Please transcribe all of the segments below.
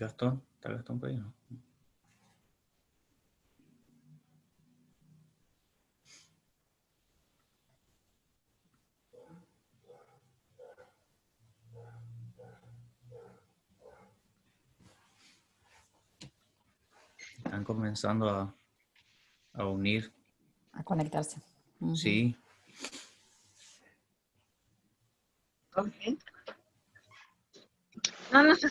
Gastón? ¿Está Gastón por ahí? No. Están comenzando a unir. A conectarse. Sí. Okay. No sé.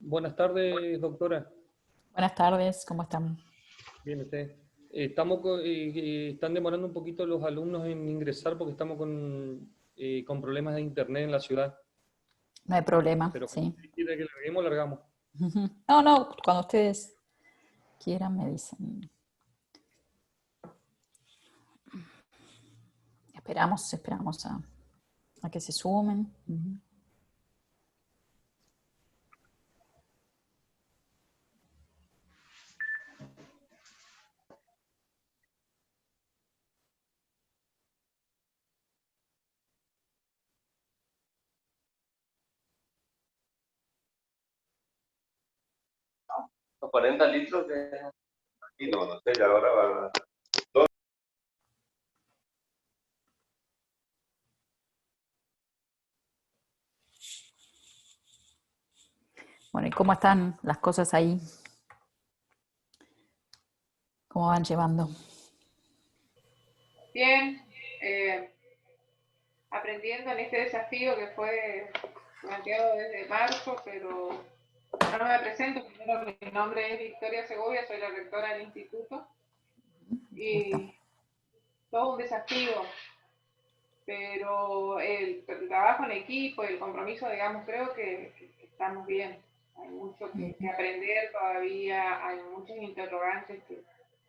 Buenas tardes, doctora. Buenas tardes, ¿cómo están? Bien, usted. Están demorando un poquito los alumnos en ingresar porque estamos con problemas de internet en la ciudad. No hay problema, Pero sí. si quiere que larguemos, largamos. No, cuando ustedes quieran me dicen. Esperamos a que se sumen. Los 40 litros de... Y no sé, ya ahora va... Bueno, ¿y cómo están las cosas ahí? ¿Cómo van llevando? Bien, aprendiendo en este desafío que fue planteado desde marzo, pero no me presento. Primero, mi nombre es Victoria Segovia, soy la rectora del instituto y todo un desafío, pero el trabajo en equipo y el compromiso, digamos, creo que estamos bien. Hay mucho que aprender todavía, hay muchos interrogantes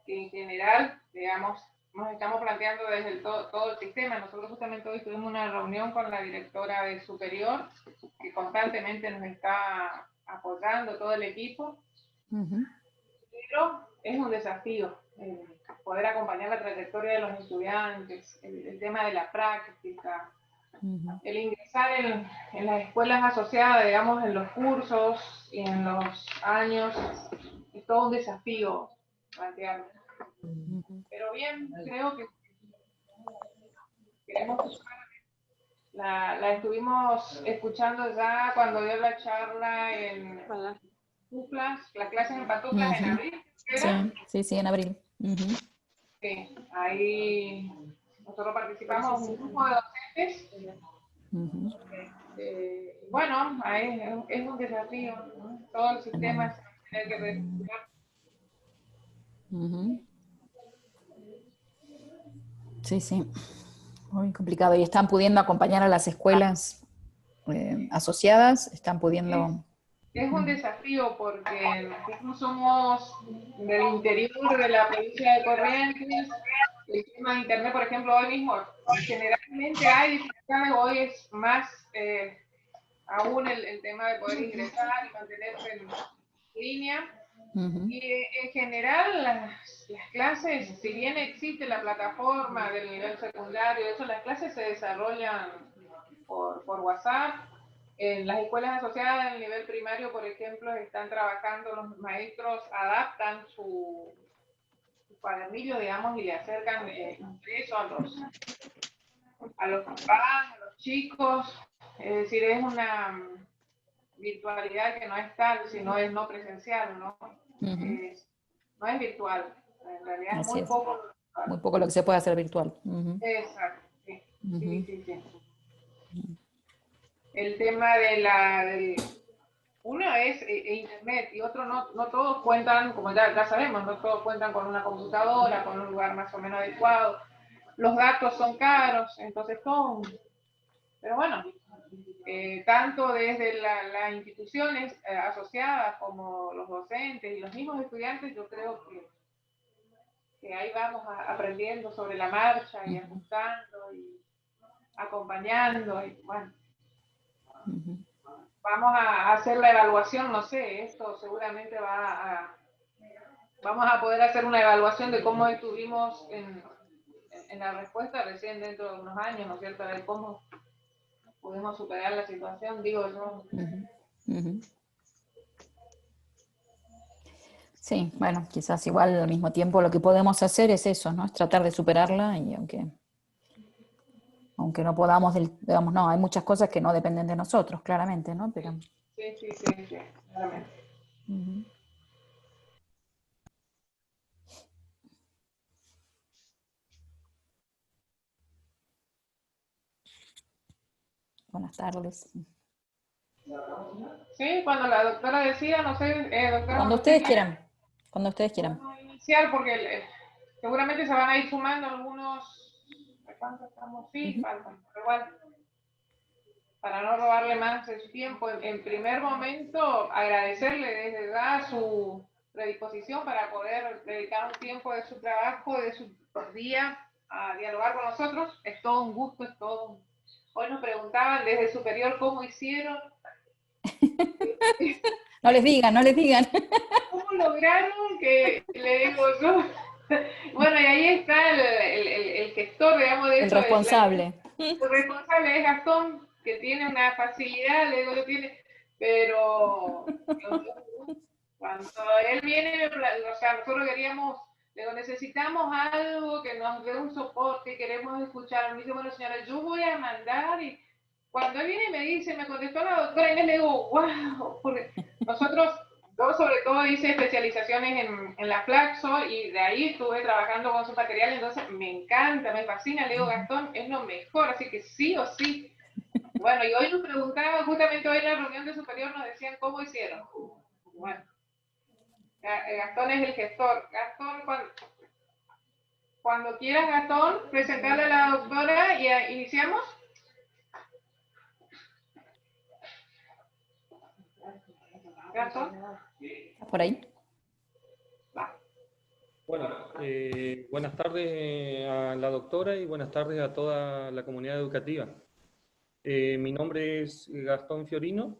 que en general, digamos, nos estamos planteando desde todo el sistema. Nosotros justamente hoy tuvimos una reunión con la directora de Superior, que constantemente nos está apoyando todo el equipo, pero es un desafío poder acompañar la trayectoria de los estudiantes, el tema de la práctica, el ingresar en las escuelas asociadas, digamos, en los cursos y en los años, es todo un desafío plantearlo. Pero bien, creo que queremos la estuvimos escuchando ya cuando dio la charla en Pantuflas, las clases en Pantuflas en abril. Sí, en abril. Sí, ahí nosotros participamos un grupo de docentes. Bueno, ahí es un desafío, ¿no? Todo el sistema se tiene que reestructurar. Sí, sí, muy complicado. ¿Y están pudiendo acompañar a las escuelas asociadas? ¿Están pudiendo...? Es un desafío porque nosotros somos del interior de la provincia de Corrientes. El tema de Internet, por ejemplo, hoy mismo, generalmente hay dificultades, hoy es más aún el tema de poder ingresar y mantenerse en línea. Y en general las clases, si bien existe la plataforma del nivel secundario, eso, las clases se desarrollan por WhatsApp. En las escuelas asociadas del nivel primario, por ejemplo, están trabajando, los maestros adaptan su cuadernillo, digamos, y le acercan impreso a los papás, a los chicos. Es decir, es una virtualidad que no es tal, sino es no presencial, ¿no? No es virtual, en realidad es muy poco. Muy poco lo que se puede hacer virtual. Exacto, sí. Sí. El tema de uno es internet y otro no todos cuentan, como ya sabemos, no todos cuentan con una computadora, con un lugar más o menos adecuado. Los datos son caros, entonces todo. Pero bueno, tanto desde las instituciones asociadas como los docentes y los mismos estudiantes, yo creo que ahí vamos aprendiendo sobre la marcha y ajustando y acompañando y bueno. Vamos a hacer la evaluación, no sé, esto seguramente vamos a poder hacer una evaluación de cómo estuvimos en la respuesta recién dentro de unos años, ¿no es cierto? De cómo pudimos superar la situación, digo yo. Sí, bueno, quizás igual al mismo tiempo lo que podemos hacer es eso, ¿no? Es tratar de superarla y aunque no podamos, digamos, no, hay muchas cosas que no dependen de nosotros, claramente, ¿no? Pero... Sí, claramente. Buenas tardes. Sí, cuando la doctora decía, no sé, doctora. Cuando ustedes quieran. Cuando ustedes quieran. Vamos a iniciar porque seguramente se van a ir sumando algunos. ¿Cuántos estamos? Sí, faltan. Pero igual, para no robarle más de su tiempo, en primer momento agradecerle desde ya su predisposición para poder dedicar un tiempo de su trabajo, de su día a dialogar con nosotros. Es todo un gusto, es todo un... Hoy nos preguntaban desde el superior cómo hicieron. No les digan, no les digan. ¿Cómo lograron que, le digo yo? Bueno, y ahí está el gestor, digamos, de eso. El responsable. El responsable es Gastón, que tiene una facilidad, le digo, lo tiene, pero cuando él viene, o sea, nosotros queríamos, le digo, necesitamos algo que nos dé un soporte, queremos escuchar. Me dice, bueno, señora, yo voy a mandar, y cuando él viene y me dice, me contestó la doctora Inés, le digo, wow, porque nosotros... Yo sobre todo hice especializaciones en la Flaxo y de ahí estuve trabajando con su material, entonces me encanta, me fascina, le digo, Gastón, es lo mejor, así que sí o sí. Bueno, y hoy nos preguntaban, justamente hoy en la reunión de superior nos decían cómo hicieron. Bueno, Gastón es el gestor. Gastón, cuando quieras, Gastón, presentarle a la doctora y iniciamos. Gastón. ¿Por ahí? Bueno, buenas tardes a la doctora y buenas tardes a toda la comunidad educativa. Mi nombre es Gastón Fiorino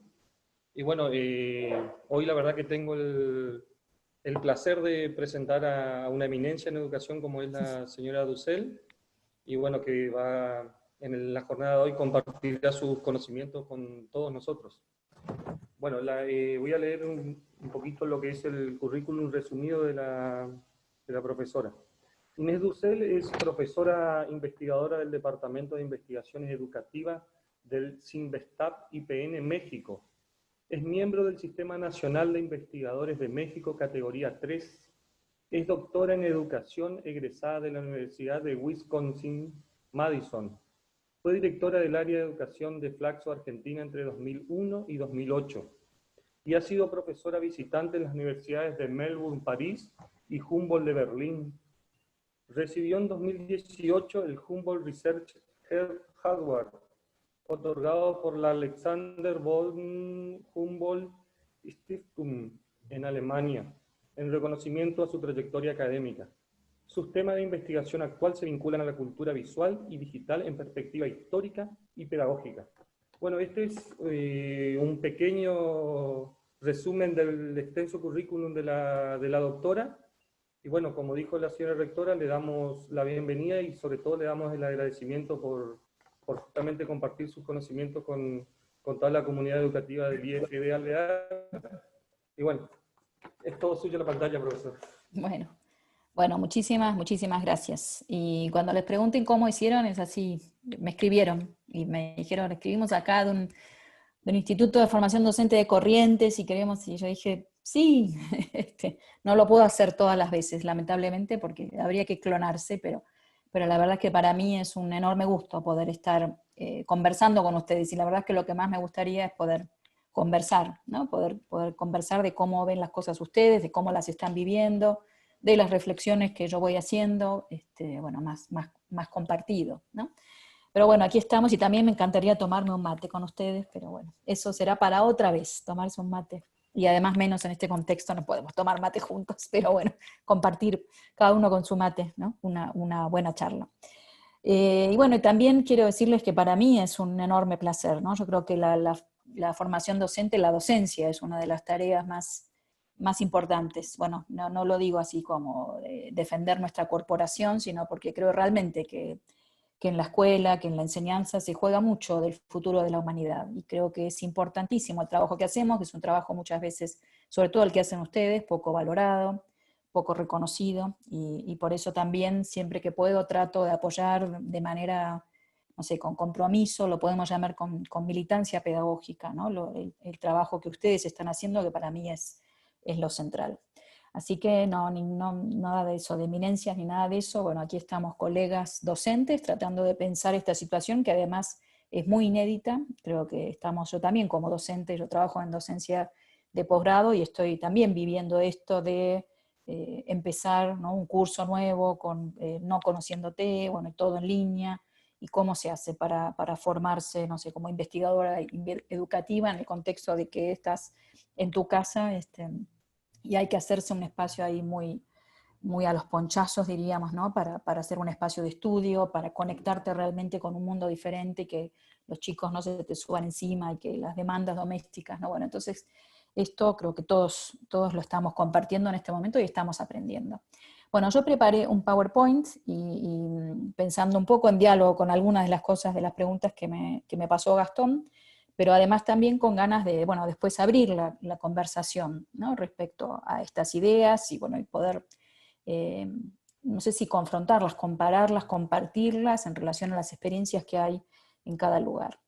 y bueno, hoy la verdad que tengo el placer de presentar a una eminencia en educación como es la señora Dussel y bueno, que va en la jornada de hoy compartirá sus conocimientos con todos nosotros. Bueno, voy a leer un poquito lo que es el currículum resumido de la profesora. Inés Dussel es profesora investigadora del Departamento de Investigaciones Educativas del CINVESTAP IPN México. Es miembro del Sistema Nacional de Investigadores de México, categoría 3. Es doctora en Educación egresada de la Universidad de Wisconsin-Madison. Fue directora del área de educación de Flaxo Argentina entre 2001 y 2008. Y ha sido profesora visitante en las universidades de Melbourne, París y Humboldt de Berlín. Recibió en 2018 el Humboldt Research Award, otorgado por la Alexander von Humboldt Stiftung en Alemania, en reconocimiento a su trayectoria académica. Sus temas de investigación actual se vinculan a la cultura visual y digital en perspectiva histórica y pedagógica. Bueno, este es un pequeño resumen del extenso currículum de la doctora. Y bueno, como dijo la señora rectora, le damos la bienvenida y sobre todo le damos el agradecimiento por justamente compartir sus conocimientos con toda la comunidad educativa del IFD Alvear. Y bueno, es todo suyo la pantalla, profesor. Bueno, muchísimas gracias. Y cuando les pregunten cómo hicieron, es así, me escribieron y me dijeron, escribimos acá de un Instituto de Formación Docente de Corrientes y queremos, y yo dije, sí, no lo puedo hacer todas las veces, lamentablemente, porque habría que clonarse, pero la verdad es que para mí es un enorme gusto poder estar conversando con ustedes, y la verdad es que lo que más me gustaría es poder conversar, ¿no? Poder conversar de cómo ven las cosas ustedes, de cómo las están viviendo, de las reflexiones que yo voy haciendo, bueno, más compartido, ¿no? Pero bueno, aquí estamos y también me encantaría tomarme un mate con ustedes, pero bueno, eso será para otra vez, tomarse un mate. Y además menos en este contexto no podemos tomar mate juntos, pero bueno, compartir cada uno con su mate, ¿no? Una buena charla. Y bueno, y también quiero decirles que para mí es un enorme placer, ¿no? Yo creo que la formación docente, la docencia es una de las tareas más importantes. Bueno, no lo digo así como defender nuestra corporación, sino porque creo realmente que en la escuela, que en la enseñanza se juega mucho del futuro de la humanidad, y creo que es importantísimo el trabajo que hacemos, que es un trabajo muchas veces, sobre todo el que hacen ustedes, poco valorado, poco reconocido, y por eso también siempre que puedo trato de apoyar de manera, no sé, con compromiso, lo podemos llamar con militancia pedagógica, ¿no? El trabajo que ustedes están haciendo, que para mí es lo central. Así que nada de eso, de eminencias ni nada de eso. Bueno, aquí estamos colegas docentes tratando de pensar esta situación que además es muy inédita. Creo que yo también como docente, yo trabajo en docencia de posgrado y estoy también viviendo esto de empezar, ¿no? Un curso nuevo, no conociéndote, bueno, todo en línea, y cómo se hace para formarse, no sé, como investigadora educativa en el contexto de que estás en tu casa, y hay que hacerse un espacio ahí muy a los ponchazos, diríamos, ¿no? Para hacer un espacio de estudio, para conectarte realmente con un mundo diferente, y que los chicos no se te suban encima, y que las demandas domésticas, ¿no? Bueno, entonces esto creo que todos lo estamos compartiendo en este momento y estamos aprendiendo. Bueno, yo preparé un PowerPoint y pensando un poco en diálogo con algunas de las cosas, de las preguntas que me pasó Gastón, pero además también con ganas de, bueno, después abrir la conversación, ¿no? Respecto a estas ideas, y bueno, y poder, no sé si confrontarlas, compararlas, compartirlas en relación a las experiencias que hay en cada lugar.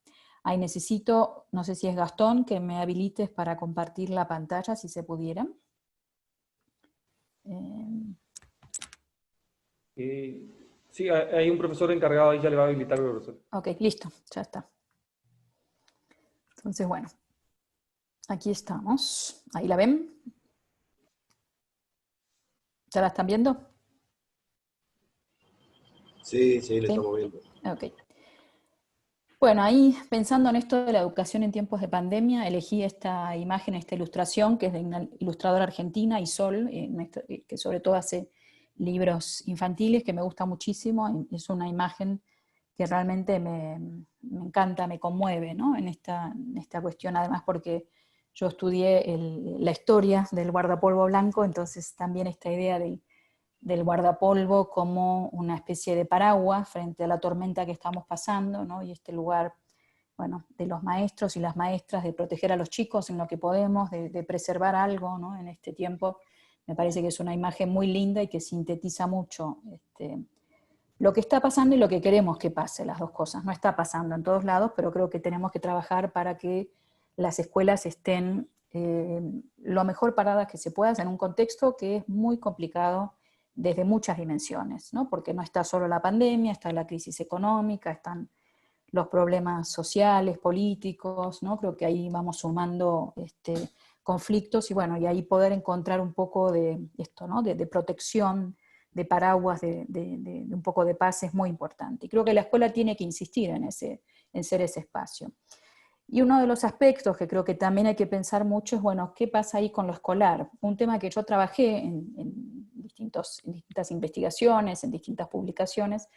Ahí necesito, no sé si es Gastón, que me habilites para compartir la pantalla, si se pudiera. Sí, hay un profesor encargado, ahí ya le va a habilitar el profesor. Ok, listo, ya está. Entonces, bueno, aquí estamos. ¿Ahí la ven? ¿Ya la están viendo? Sí, la estamos viendo. Ok. Bueno, ahí pensando en esto de la educación en tiempos de pandemia, elegí esta imagen, esta ilustración, que es de una ilustradora argentina, Isol, que sobre todo hace libros infantiles, que me gusta muchísimo. Es una imagen que realmente me encanta, me conmueve, ¿no? En esta cuestión, además porque yo estudié la historia del guardapolvo blanco, entonces también esta idea del guardapolvo como una especie de paraguas frente a la tormenta que estamos pasando, ¿no? Y este lugar, bueno, de los maestros y las maestras, de proteger a los chicos en lo que podemos, de preservar algo, ¿no? En este tiempo, me parece que es una imagen muy linda y que sintetiza mucho lo que está pasando y lo que queremos que pase, las dos cosas. No está pasando en todos lados, pero creo que tenemos que trabajar para que las escuelas estén lo mejor paradas que se pueda, en un contexto que es muy complicado desde muchas dimensiones, ¿no? Porque no está solo la pandemia, está la crisis económica, están los problemas sociales, políticos, ¿no? Creo que ahí vamos sumando conflictos, y bueno, y ahí poder encontrar un poco de esto, ¿no? De protección, de paraguas, de un poco de paz es muy importante. Y creo que la escuela tiene que insistir en ser ese espacio. Y uno de los aspectos que creo que también hay que pensar mucho es, bueno, ¿qué pasa ahí con lo escolar? Un tema que yo trabajé en distintas investigaciones, en distintas publicaciones,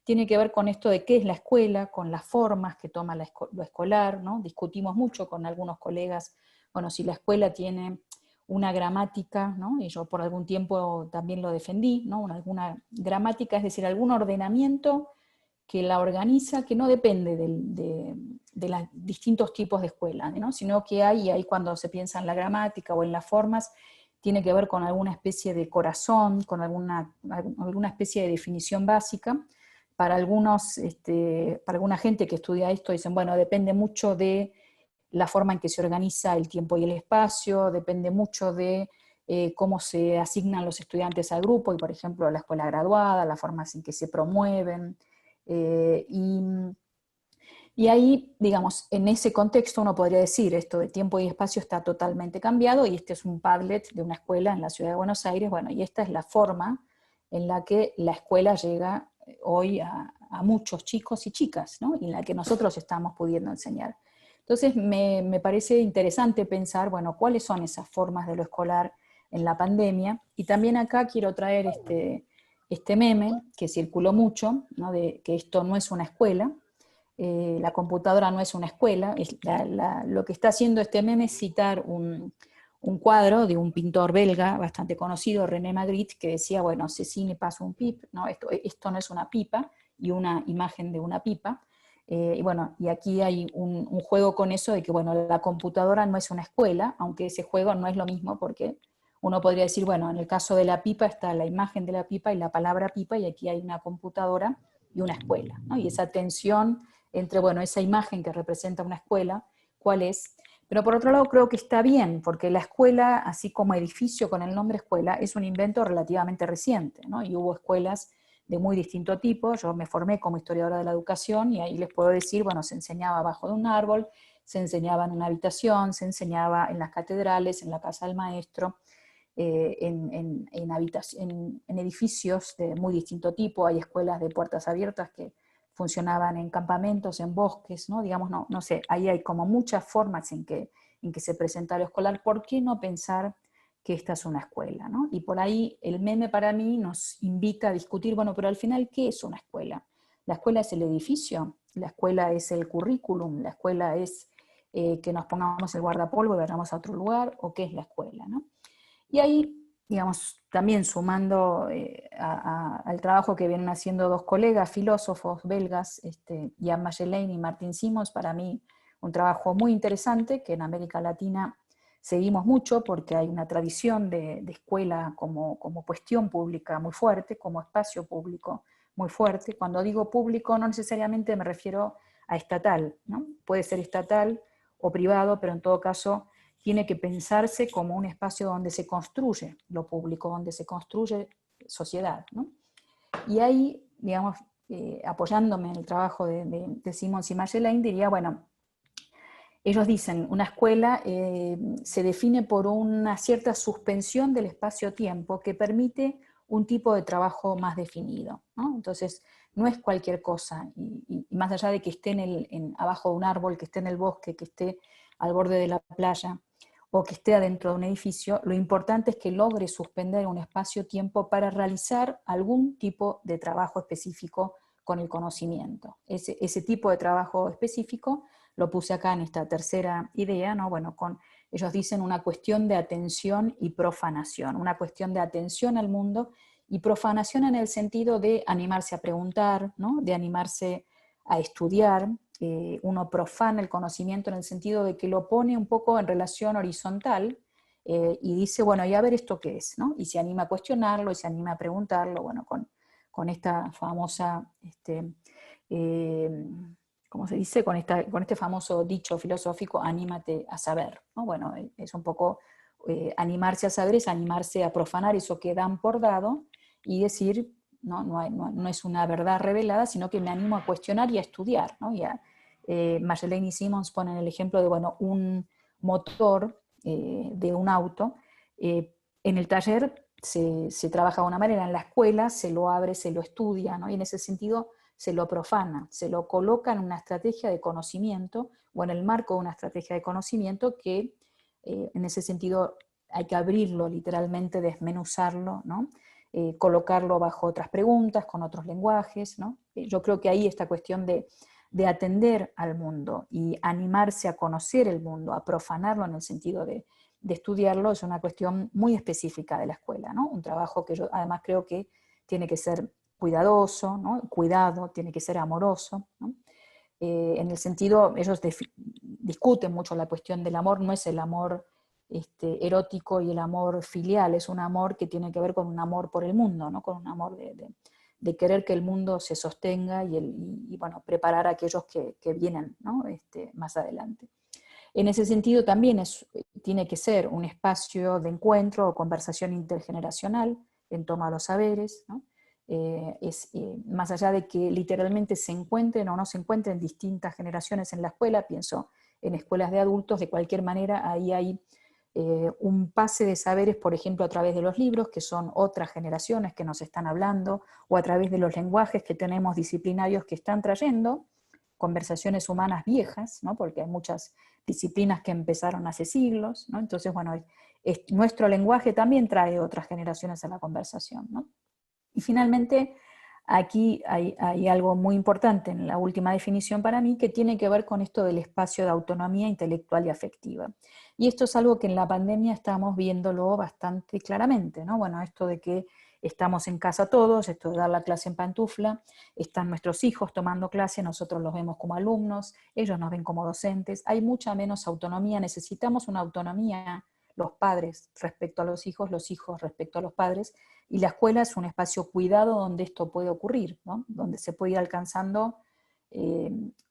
tiene que ver con esto de qué es la escuela, con las formas que toma lo escolar, ¿no? Discutimos mucho con algunos colegas, bueno, si la escuela tiene una gramática, ¿no? Y yo por algún tiempo también lo defendí, ¿no? Alguna gramática, es decir, algún ordenamiento que la organiza, que no depende de los distintos tipos de escuela, ¿no? Sino que hay cuando se piensa en la gramática o en las formas, tiene que ver con alguna especie de corazón, con alguna especie de definición básica. Para alguna gente que estudia esto dicen, bueno, depende mucho de la forma en que se organiza el tiempo y el espacio, depende mucho de cómo se asignan los estudiantes al grupo, y por ejemplo la escuela graduada, las formas en que se promueven, y ahí, digamos, en ese contexto uno podría decir, esto de tiempo y espacio está totalmente cambiado, y este es un Padlet de una escuela en la ciudad de Buenos Aires, bueno, y esta es la forma en la que la escuela llega hoy a muchos chicos y chicas, ¿no? Y en la que nosotros estamos pudiendo enseñar. Entonces me parece interesante pensar, bueno, cuáles son esas formas de lo escolar en la pandemia, y también acá quiero traer este meme que circuló mucho, ¿no? De que esto no es una escuela, la computadora no es una escuela, lo que está haciendo este meme es citar un cuadro de un pintor belga bastante conocido, René Magritte, que decía, bueno, ceci ne pas un pipe, ¿no? Esto no es una pipa, y una imagen de una pipa, y bueno, y aquí hay un juego con eso de que, bueno, la computadora no es una escuela, aunque ese juego no es lo mismo, porque uno podría decir, bueno, en el caso de la pipa está la imagen de la pipa y la palabra pipa, y aquí hay una computadora y una escuela, ¿no? Y esa tensión entre, bueno, esa imagen que representa una escuela, ¿cuál es? Pero por otro lado creo que está bien, porque la escuela, así como edificio con el nombre escuela, es un invento relativamente reciente, ¿no? Y hubo escuelas de muy distinto tipo. Yo me formé como historiadora de la educación, y ahí les puedo decir, bueno, se enseñaba abajo de un árbol, se enseñaba en una habitación, se enseñaba en las catedrales, en la casa del maestro, en edificios de muy distinto tipo. Hay escuelas de puertas abiertas que funcionaban en campamentos, en bosques, ¿no? Digamos, no sé, ahí hay como muchas formas en que se presenta lo escolar. ¿Por qué no pensar que esta es una escuela, ¿no? Y por ahí el meme para mí nos invita a discutir, bueno, pero al final, ¿qué es una escuela? ¿La escuela es el edificio? ¿La escuela es el currículum? ¿La escuela es que nos pongamos el guardapolvo y vayamos a otro lugar? ¿O qué es la escuela, ¿no? Y ahí, digamos, también sumando al trabajo que vienen haciendo dos colegas filósofos belgas, Jan Magellan y Martin Simons, para mí un trabajo muy interesante, que en América Latina seguimos mucho porque hay una tradición de escuela como cuestión pública muy fuerte, como espacio público muy fuerte. Cuando digo público no necesariamente me refiero a estatal, ¿no? Puede ser estatal o privado, pero en todo caso tiene que pensarse como un espacio donde se construye lo público, donde se construye sociedad, ¿no? Y ahí, digamos, apoyándome en el trabajo de Simons y Magellan, diría, bueno, ellos dicen, una escuela se define por una cierta suspensión del espacio-tiempo que permite un tipo de trabajo más definido, ¿no? Entonces, no es cualquier cosa, y más allá de que esté abajo de un árbol, que esté en el bosque, que esté al borde de la playa, o que esté adentro de un edificio, lo importante es que logre suspender un espacio-tiempo para realizar algún tipo de trabajo específico con el conocimiento. Ese tipo de trabajo específico lo puse acá en esta tercera idea, ¿no? Bueno, ellos dicen una cuestión de atención y profanación, una cuestión de atención al mundo y profanación en el sentido de animarse a preguntar, ¿no? De animarse a estudiar. Uno profana el conocimiento en el sentido de que lo pone un poco en relación horizontal, y dice, bueno, y a ver esto qué es, ¿no? Y se anima a cuestionarlo, y se anima a preguntarlo, bueno, con esta famosa, ¿cómo se dice? Con este famoso dicho filosófico, anímate a saber, ¿no? Bueno, es un poco animarse a saber, es animarse a profanar eso que dan por dado, y decir, no es una verdad revelada, sino que me animo a cuestionar y a estudiar, ¿no? Magellan y Simons ponen el ejemplo de, bueno, un motor de un auto. En el taller se trabaja de una manera, en la escuela se lo abre, se lo estudia, ¿no? Y en ese sentido se lo profana, se lo coloca en una estrategia de conocimiento o en el marco de una estrategia de conocimiento que en ese sentido hay que abrirlo literalmente, desmenuzarlo, ¿no? Colocarlo bajo otras preguntas, con otros lenguajes, ¿no? Yo creo que ahí esta cuestión de atender al mundo y animarse a conocer el mundo, a profanarlo en el sentido de estudiarlo, es una cuestión muy específica de la escuela, ¿no? Un trabajo que yo además creo que tiene que ser cuidadoso, ¿no? Cuidado, tiene que ser amoroso, ¿no? En el sentido, ellos discuten mucho la cuestión del amor, no es el amor erótico y el amor filial, es un amor que tiene que ver con un amor por el mundo, ¿no? Con un amor de querer que el mundo se sostenga y bueno, preparar a aquellos que vienen, ¿no? Más adelante. En ese sentido también tiene que ser un espacio de encuentro o conversación intergeneracional en torno a los saberes, ¿no? Más allá de que literalmente se encuentren o no se encuentren distintas generaciones en la escuela, pienso en escuelas de adultos, de cualquier manera ahí hay un pase de saberes, por ejemplo, a través de los libros, que son otras generaciones que nos están hablando, o a través de los lenguajes que tenemos disciplinarios que están trayendo conversaciones humanas viejas, ¿no? Porque hay muchas disciplinas que empezaron hace siglos, ¿no? Entonces, bueno, nuestro lenguaje también trae otras generaciones a la conversación, ¿no? Y finalmente, aquí hay algo muy importante en la última definición para mí, que tiene que ver con esto del espacio de autonomía intelectual y afectiva. Y esto es algo que en la pandemia estamos viéndolo bastante claramente, ¿no? Bueno, esto de que estamos en casa todos, esto de dar la clase en pantufla, están nuestros hijos tomando clase, nosotros los vemos como alumnos, ellos nos ven como docentes, hay mucha menos autonomía, necesitamos una autonomía, los padres respecto a los hijos respecto a los padres, y la escuela es un espacio cuidado donde esto puede ocurrir, ¿no? Donde se puede ir alcanzando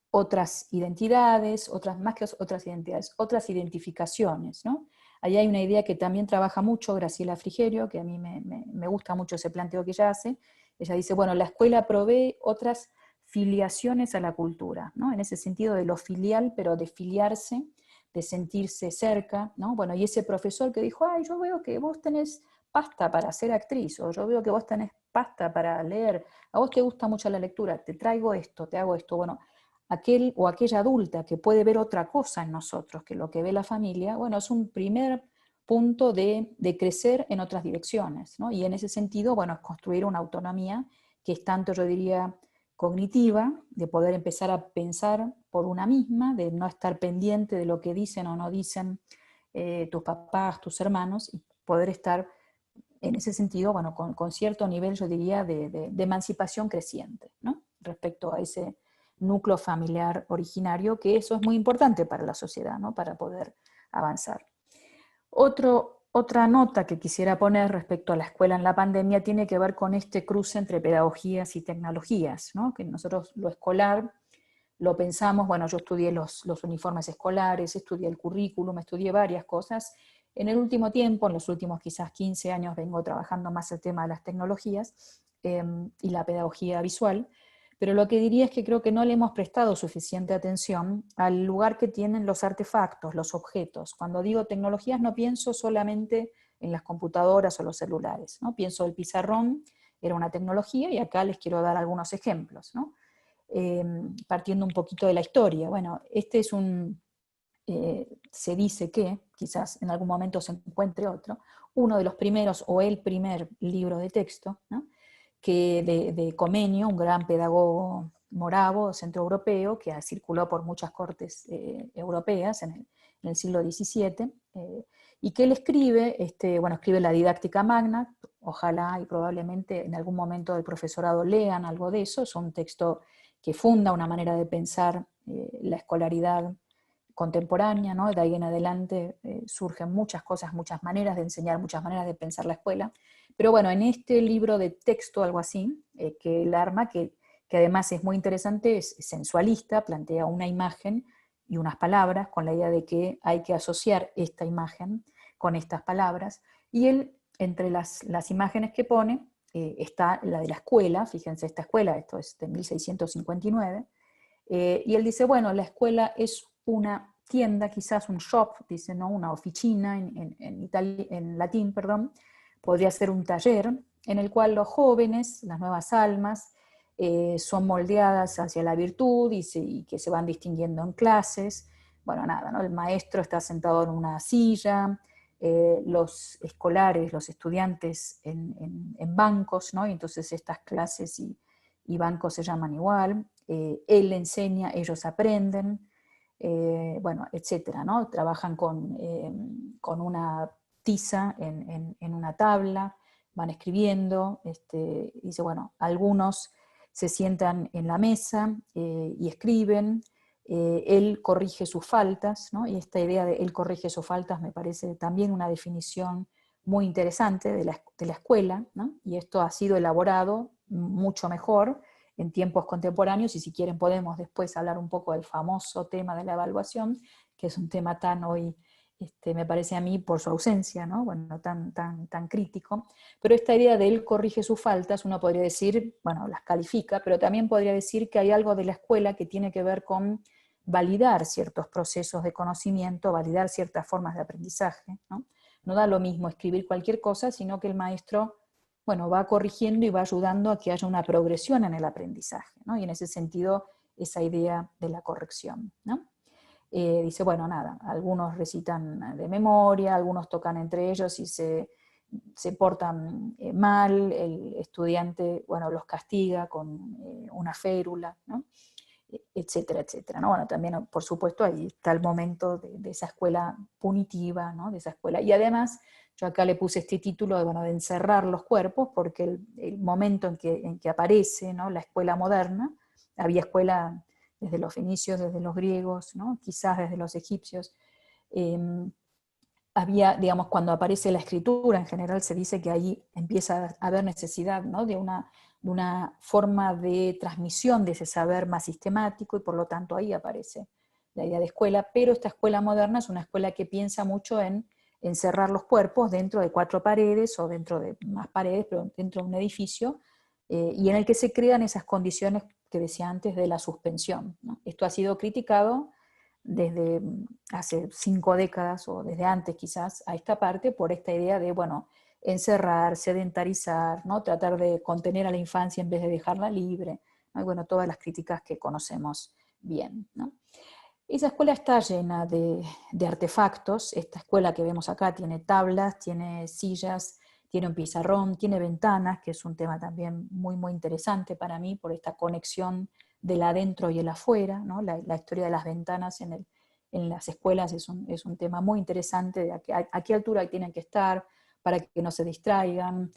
otras identidades, más que otras identidades, otras identificaciones, ¿no? Ahí hay una idea que también trabaja mucho Graciela Frigerio, que a mí me gusta mucho ese planteo que ella hace. Ella dice, bueno, la escuela provee otras filiaciones a la cultura, ¿no? En ese sentido de lo filial, pero de filiarse, de sentirse cerca, ¿no? Bueno, y ese profesor que dijo, ay, yo veo que vos tenés pasta para ser actriz, o yo veo que vos tenés pasta para leer, a vos te gusta mucho la lectura, te traigo esto, te hago esto, bueno, aquel o aquella adulta que puede ver otra cosa en nosotros que lo que ve la familia, bueno, es un primer punto de crecer en otras direcciones, ¿no? Y en ese sentido, bueno, es construir una autonomía que es tanto, yo diría, cognitiva, de poder empezar a pensar por una misma, de no estar pendiente de lo que dicen o no dicen tus papás, tus hermanos, y poder estar en ese sentido, bueno, con cierto nivel, yo diría, de emancipación creciente, ¿no? Respecto a ese núcleo familiar originario, que eso es muy importante para la sociedad, ¿no? Para poder avanzar. Otra nota que quisiera poner respecto a la escuela en la pandemia tiene que ver con este cruce entre pedagogías y tecnologías, ¿no? Que nosotros lo escolar lo pensamos, bueno, yo estudié los uniformes escolares, estudié el currículum, estudié varias cosas. En el último tiempo, en los últimos quizás 15 años, vengo trabajando más el tema de las tecnologías y la pedagogía visual, pero lo que diría es que creo que no le hemos prestado suficiente atención al lugar que tienen los artefactos, los objetos. Cuando digo tecnologías no pienso solamente en las computadoras o los celulares, ¿no? Pienso el pizarrón, era una tecnología, y acá les quiero dar algunos ejemplos, ¿no? Partiendo un poquito de la historia. Bueno, este es se dice que, quizás en algún momento se encuentre otro, uno de los primeros o el primer libro de texto, ¿no? Que de Comenio, un gran pedagogo moravo centroeuropeo que circuló por muchas cortes europeas en el siglo XVII, y que él escribe, bueno, escribe la Didáctica Magna, ojalá y probablemente en algún momento del profesorado lean algo de eso, es un texto que funda una manera de pensar la escolaridad contemporánea, ¿no? De ahí en adelante surgen muchas cosas, muchas maneras de enseñar, muchas maneras de pensar la escuela. Pero bueno, en este libro de texto, algo así, que él arma, que además es muy interesante, es sensualista, plantea una imagen y unas palabras con la idea de que hay que asociar esta imagen con estas palabras. Y él, entre las imágenes que pone, está la de la escuela, fíjense esta escuela, esto es de 1659, y él dice, bueno, la escuela es una tienda, quizás un shop, dice, ¿no? Una oficina en latín, perdón, podría ser un taller en el cual los jóvenes, las nuevas almas, son moldeadas hacia la virtud y que se van distinguiendo en clases. Bueno, nada, ¿no? El maestro está sentado en una silla, los escolares, los estudiantes en bancos, ¿no? Y entonces estas clases y bancos se llaman igual. Él enseña, ellos aprenden, bueno, etcétera, ¿no? Trabajan con una tiza en una tabla, van escribiendo, dice, bueno, algunos se sientan en la mesa y escriben, él corrige sus faltas, ¿no? Y esta idea de él corrige sus faltas me parece también una definición muy interesante de la escuela, ¿no? Y esto ha sido elaborado mucho mejor en tiempos contemporáneos, y si quieren podemos después hablar un poco del famoso tema de la evaluación, que es un tema tan hoy, me parece a mí, por su ausencia, ¿no? Bueno, tan crítico. Pero esta idea de él corrige sus faltas, uno podría decir, bueno, las califica, pero también podría decir que hay algo de la escuela que tiene que ver con validar ciertos procesos de conocimiento, validar ciertas formas de aprendizaje, ¿no? No da lo mismo escribir cualquier cosa, sino que el maestro, bueno, va corrigiendo y va ayudando a que haya una progresión en el aprendizaje, ¿no? Y en ese sentido, esa idea de la corrección, ¿no? Dice, bueno, nada, algunos recitan de memoria, algunos tocan entre ellos y se portan mal, el estudiante, bueno, los castiga con una férula, ¿no? Etcétera, etcétera, ¿no? Bueno, también, por supuesto, ahí está el momento de esa escuela punitiva, ¿no? De esa escuela. Y además, yo acá le puse este título de, bueno, de encerrar los cuerpos, porque el momento en que aparece, ¿no? La escuela moderna, había escuela desde los fenicios, desde los griegos, ¿no? Quizás desde los egipcios, había, digamos, cuando aparece la escritura, en general se dice que ahí empieza a haber necesidad, ¿no? de una forma de transmisión de ese saber más sistemático, y por lo tanto ahí aparece la idea de escuela, pero esta escuela moderna es una escuela que piensa mucho en encerrar los cuerpos dentro de 4 paredes, o dentro de más paredes, pero dentro de un edificio, y en el que se crean esas condiciones que decía antes de la suspensión, ¿no? Esto ha sido criticado desde hace 5 décadas, o desde antes quizás, a esta parte, por esta idea de, bueno, encerrar, sedentarizar, ¿no? Tratar de contener a la infancia en vez de dejarla libre, ¿no? Y bueno, todas las críticas que conocemos bien, ¿no? Esa escuela está llena de artefactos. Esta escuela que vemos acá tiene tablas, tiene sillas, tiene un pizarrón, tiene ventanas, que es un tema también muy, muy interesante para mí, por esta conexión del adentro y el afuera, ¿no? La historia de las ventanas en las escuelas es un tema muy interesante, de a qué altura tienen que estar para que no se distraigan,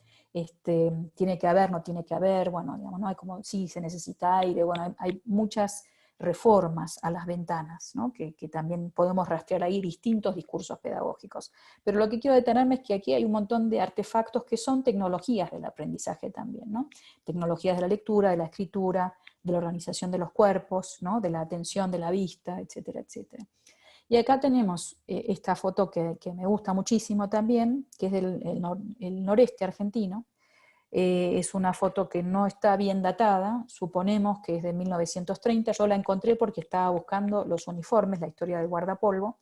tiene que haber, no tiene que haber, bueno, digamos, no hay como, sí, se necesita aire, bueno, hay muchas reformas a las ventanas, ¿no? que también podemos rastrear ahí distintos discursos pedagógicos. Pero lo que quiero detenerme es que aquí hay un montón de artefactos que son tecnologías del aprendizaje también, ¿no? Tecnologías de la lectura, de la escritura, de la organización de los cuerpos, ¿no? De la atención, de la vista, etcétera, etcétera. Y acá tenemos esta foto que me gusta muchísimo también, que es del noreste argentino. Es una foto que no está bien datada, suponemos que es de 1930, yo la encontré porque estaba buscando los uniformes, la historia del guardapolvo,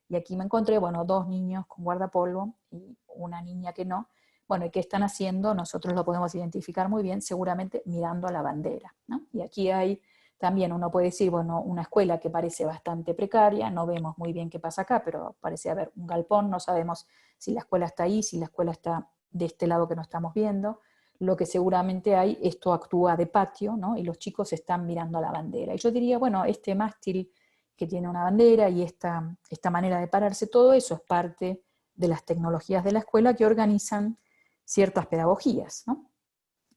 y aquí me encontré, bueno, 2 niños con guardapolvo y una niña que no. Bueno, ¿y qué están haciendo? Nosotros lo podemos identificar muy bien, seguramente mirando a la bandera, ¿no? Y aquí hay también, uno puede decir, bueno, una escuela que parece bastante precaria, no vemos muy bien qué pasa acá, pero parece haber un galpón, no sabemos si la escuela está ahí, si la escuela está de este lado que no estamos viendo. Lo que seguramente hay, esto actúa de patio, ¿no? Y los chicos están mirando a la bandera. Y yo diría, bueno, este mástil que tiene una bandera y esta manera de pararse, todo eso es parte de las tecnologías de la escuela que organizan ciertas pedagogías, ¿no?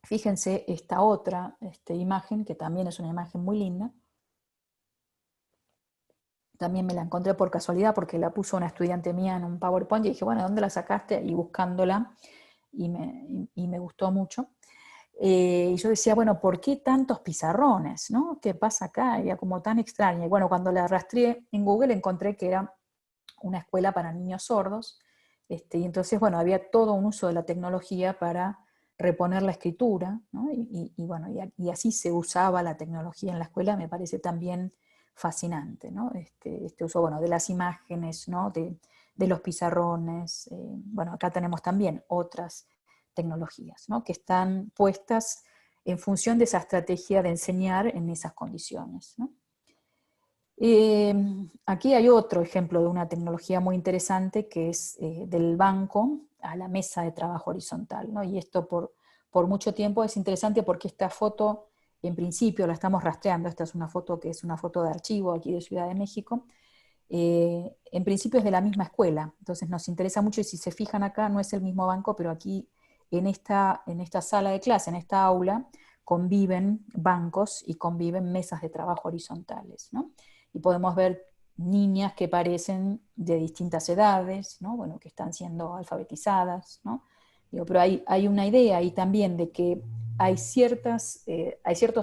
Fíjense esta otra imagen, que también es una imagen muy linda. También me la encontré por casualidad porque la puso una estudiante mía en un PowerPoint y dije, bueno, ¿dónde la sacaste? Y buscándola, y me gustó mucho. Y yo decía, bueno, ¿por qué tantos pizarrones? ¿No? ¿Qué pasa acá? Era como tan extraña. Y bueno, cuando la rastreé en Google encontré que era una escuela para niños sordos, y entonces, bueno, había todo un uso de la tecnología para reponer la escritura, ¿no? Bueno, y así se usaba la tecnología en la escuela, me parece también fascinante, ¿no? Este uso, bueno, de las imágenes, ¿no? De los pizarrones, bueno, acá tenemos también otras tecnologías, ¿no? Que están puestas en función de esa estrategia de enseñar en esas condiciones, ¿no? Aquí hay otro ejemplo de una tecnología muy interesante que es del banco a la mesa de trabajo horizontal, ¿no? Y esto por mucho tiempo es interesante porque esta foto, en principio la estamos rastreando, esta es una foto que es una foto de archivo aquí de Ciudad de México, en principio es de la misma escuela, entonces nos interesa mucho, y si se fijan acá no es el mismo banco, pero aquí en esta sala de clase, en esta aula, conviven bancos y conviven mesas de trabajo horizontales, ¿no? Y podemos ver niñas que parecen de distintas edades, ¿no? Bueno, que están siendo alfabetizadas, ¿no? Digo, pero hay una idea ahí también de que hay ciertos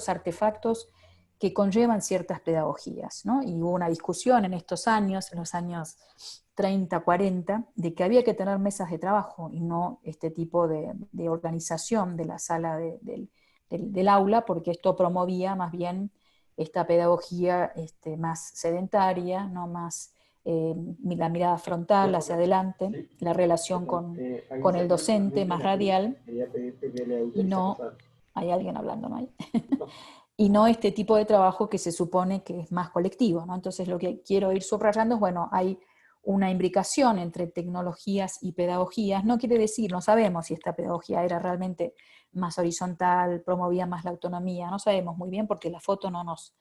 artefactos que conllevan ciertas pedagogías, ¿no? Y hubo una discusión en estos años, en los años 30, 40, de que había que tener mesas de trabajo y no este tipo de organización de la sala del aula, porque esto promovía más bien esta pedagogía más sedentaria, ¿no? Más la mirada frontal hacia adelante, la relación con el docente más radial, y no, hay alguien hablando, ¿no hay? Y no este tipo de trabajo que se supone que es más colectivo, ¿no? Entonces lo que quiero ir subrayando es, bueno, hay una imbricación entre tecnologías y pedagogías, no quiere decir, no sabemos si esta pedagogía era realmente más horizontal, promovía más la autonomía, no sabemos muy bien porque la foto no nos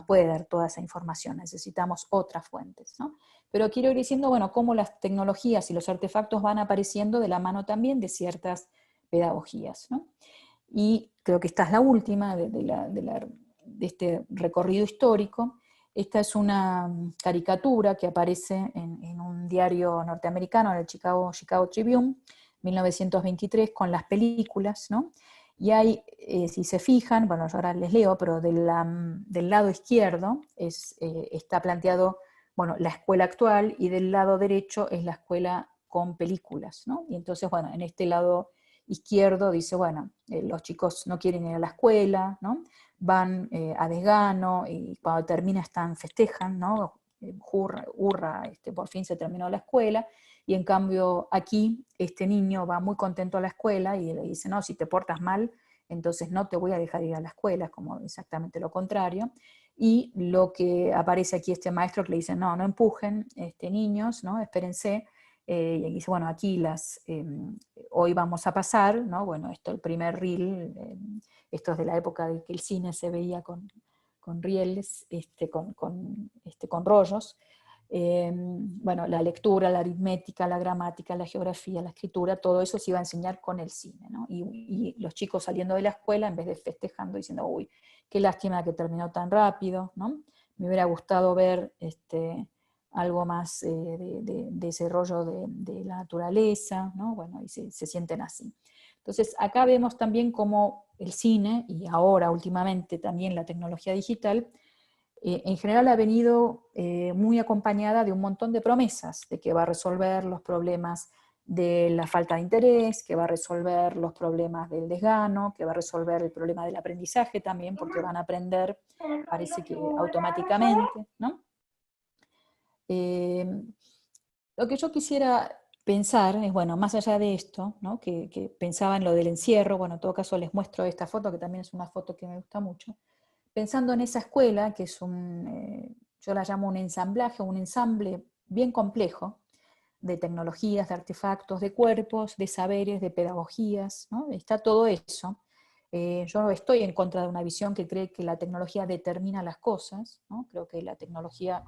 puede dar toda esa información, necesitamos otras fuentes, ¿no? Pero quiero ir diciendo, bueno, cómo las tecnologías y los artefactos van apareciendo de la mano también de ciertas pedagogías, ¿no? Y creo que esta es la última de este recorrido histórico. Esta es una caricatura que aparece en un diario norteamericano, en el Chicago Tribune, 1923, con las películas, ¿no? Y hay, si se fijan, bueno, yo ahora les leo, pero del lado izquierdo está planteado, bueno, la escuela actual, y del lado derecho es la escuela con películas, ¿no? Y entonces, bueno, en este lado izquierdo dice, bueno, los chicos no quieren ir a la escuela, ¿no? Van a desgano, y cuando termina festejan, ¿no? Hurra, por fin se terminó la escuela, y en cambio aquí este niño va muy contento a la escuela y le dice, no, si te portas mal, entonces no te voy a dejar ir a la escuela, es como exactamente lo contrario. Y lo que aparece aquí este maestro que le dice, no empujen, niños, ¿no? Espérense. Y dice, bueno, aquí hoy vamos a pasar, ¿no? Bueno, esto, el primer reel, esto es de la época de que el cine se veía con rieles, con rollos. Bueno, la lectura, la aritmética, la gramática, la geografía, la escritura, todo eso se iba a enseñar con el cine, ¿no? Y los chicos saliendo de la escuela, en vez de festejando, diciendo, uy, qué lástima que terminó tan rápido, ¿no? Me hubiera gustado ver algo más de ese rollo de la naturaleza, ¿no? Bueno, y se sienten así. Entonces, acá vemos también cómo el cine, y ahora últimamente también la tecnología digital, en general ha venido muy acompañada de un montón de promesas, de que va a resolver los problemas de la falta de interés, que va a resolver los problemas del desgano, que va a resolver el problema del aprendizaje también, porque van a aprender, parece que automáticamente, ¿no? Lo que yo quisiera pensar es, bueno, más allá de esto, ¿no? que pensaba en lo del encierro, bueno, en todo caso les muestro esta foto, que también es una foto que me gusta mucho, pensando en esa escuela, que es yo la llamo un ensamblaje, un ensamble bien complejo, de tecnologías, de artefactos, de cuerpos, de saberes, de pedagogías, ¿no? Está todo eso. Yo no estoy en contra de una visión que cree que la tecnología determina las cosas, ¿no? Creo que la tecnología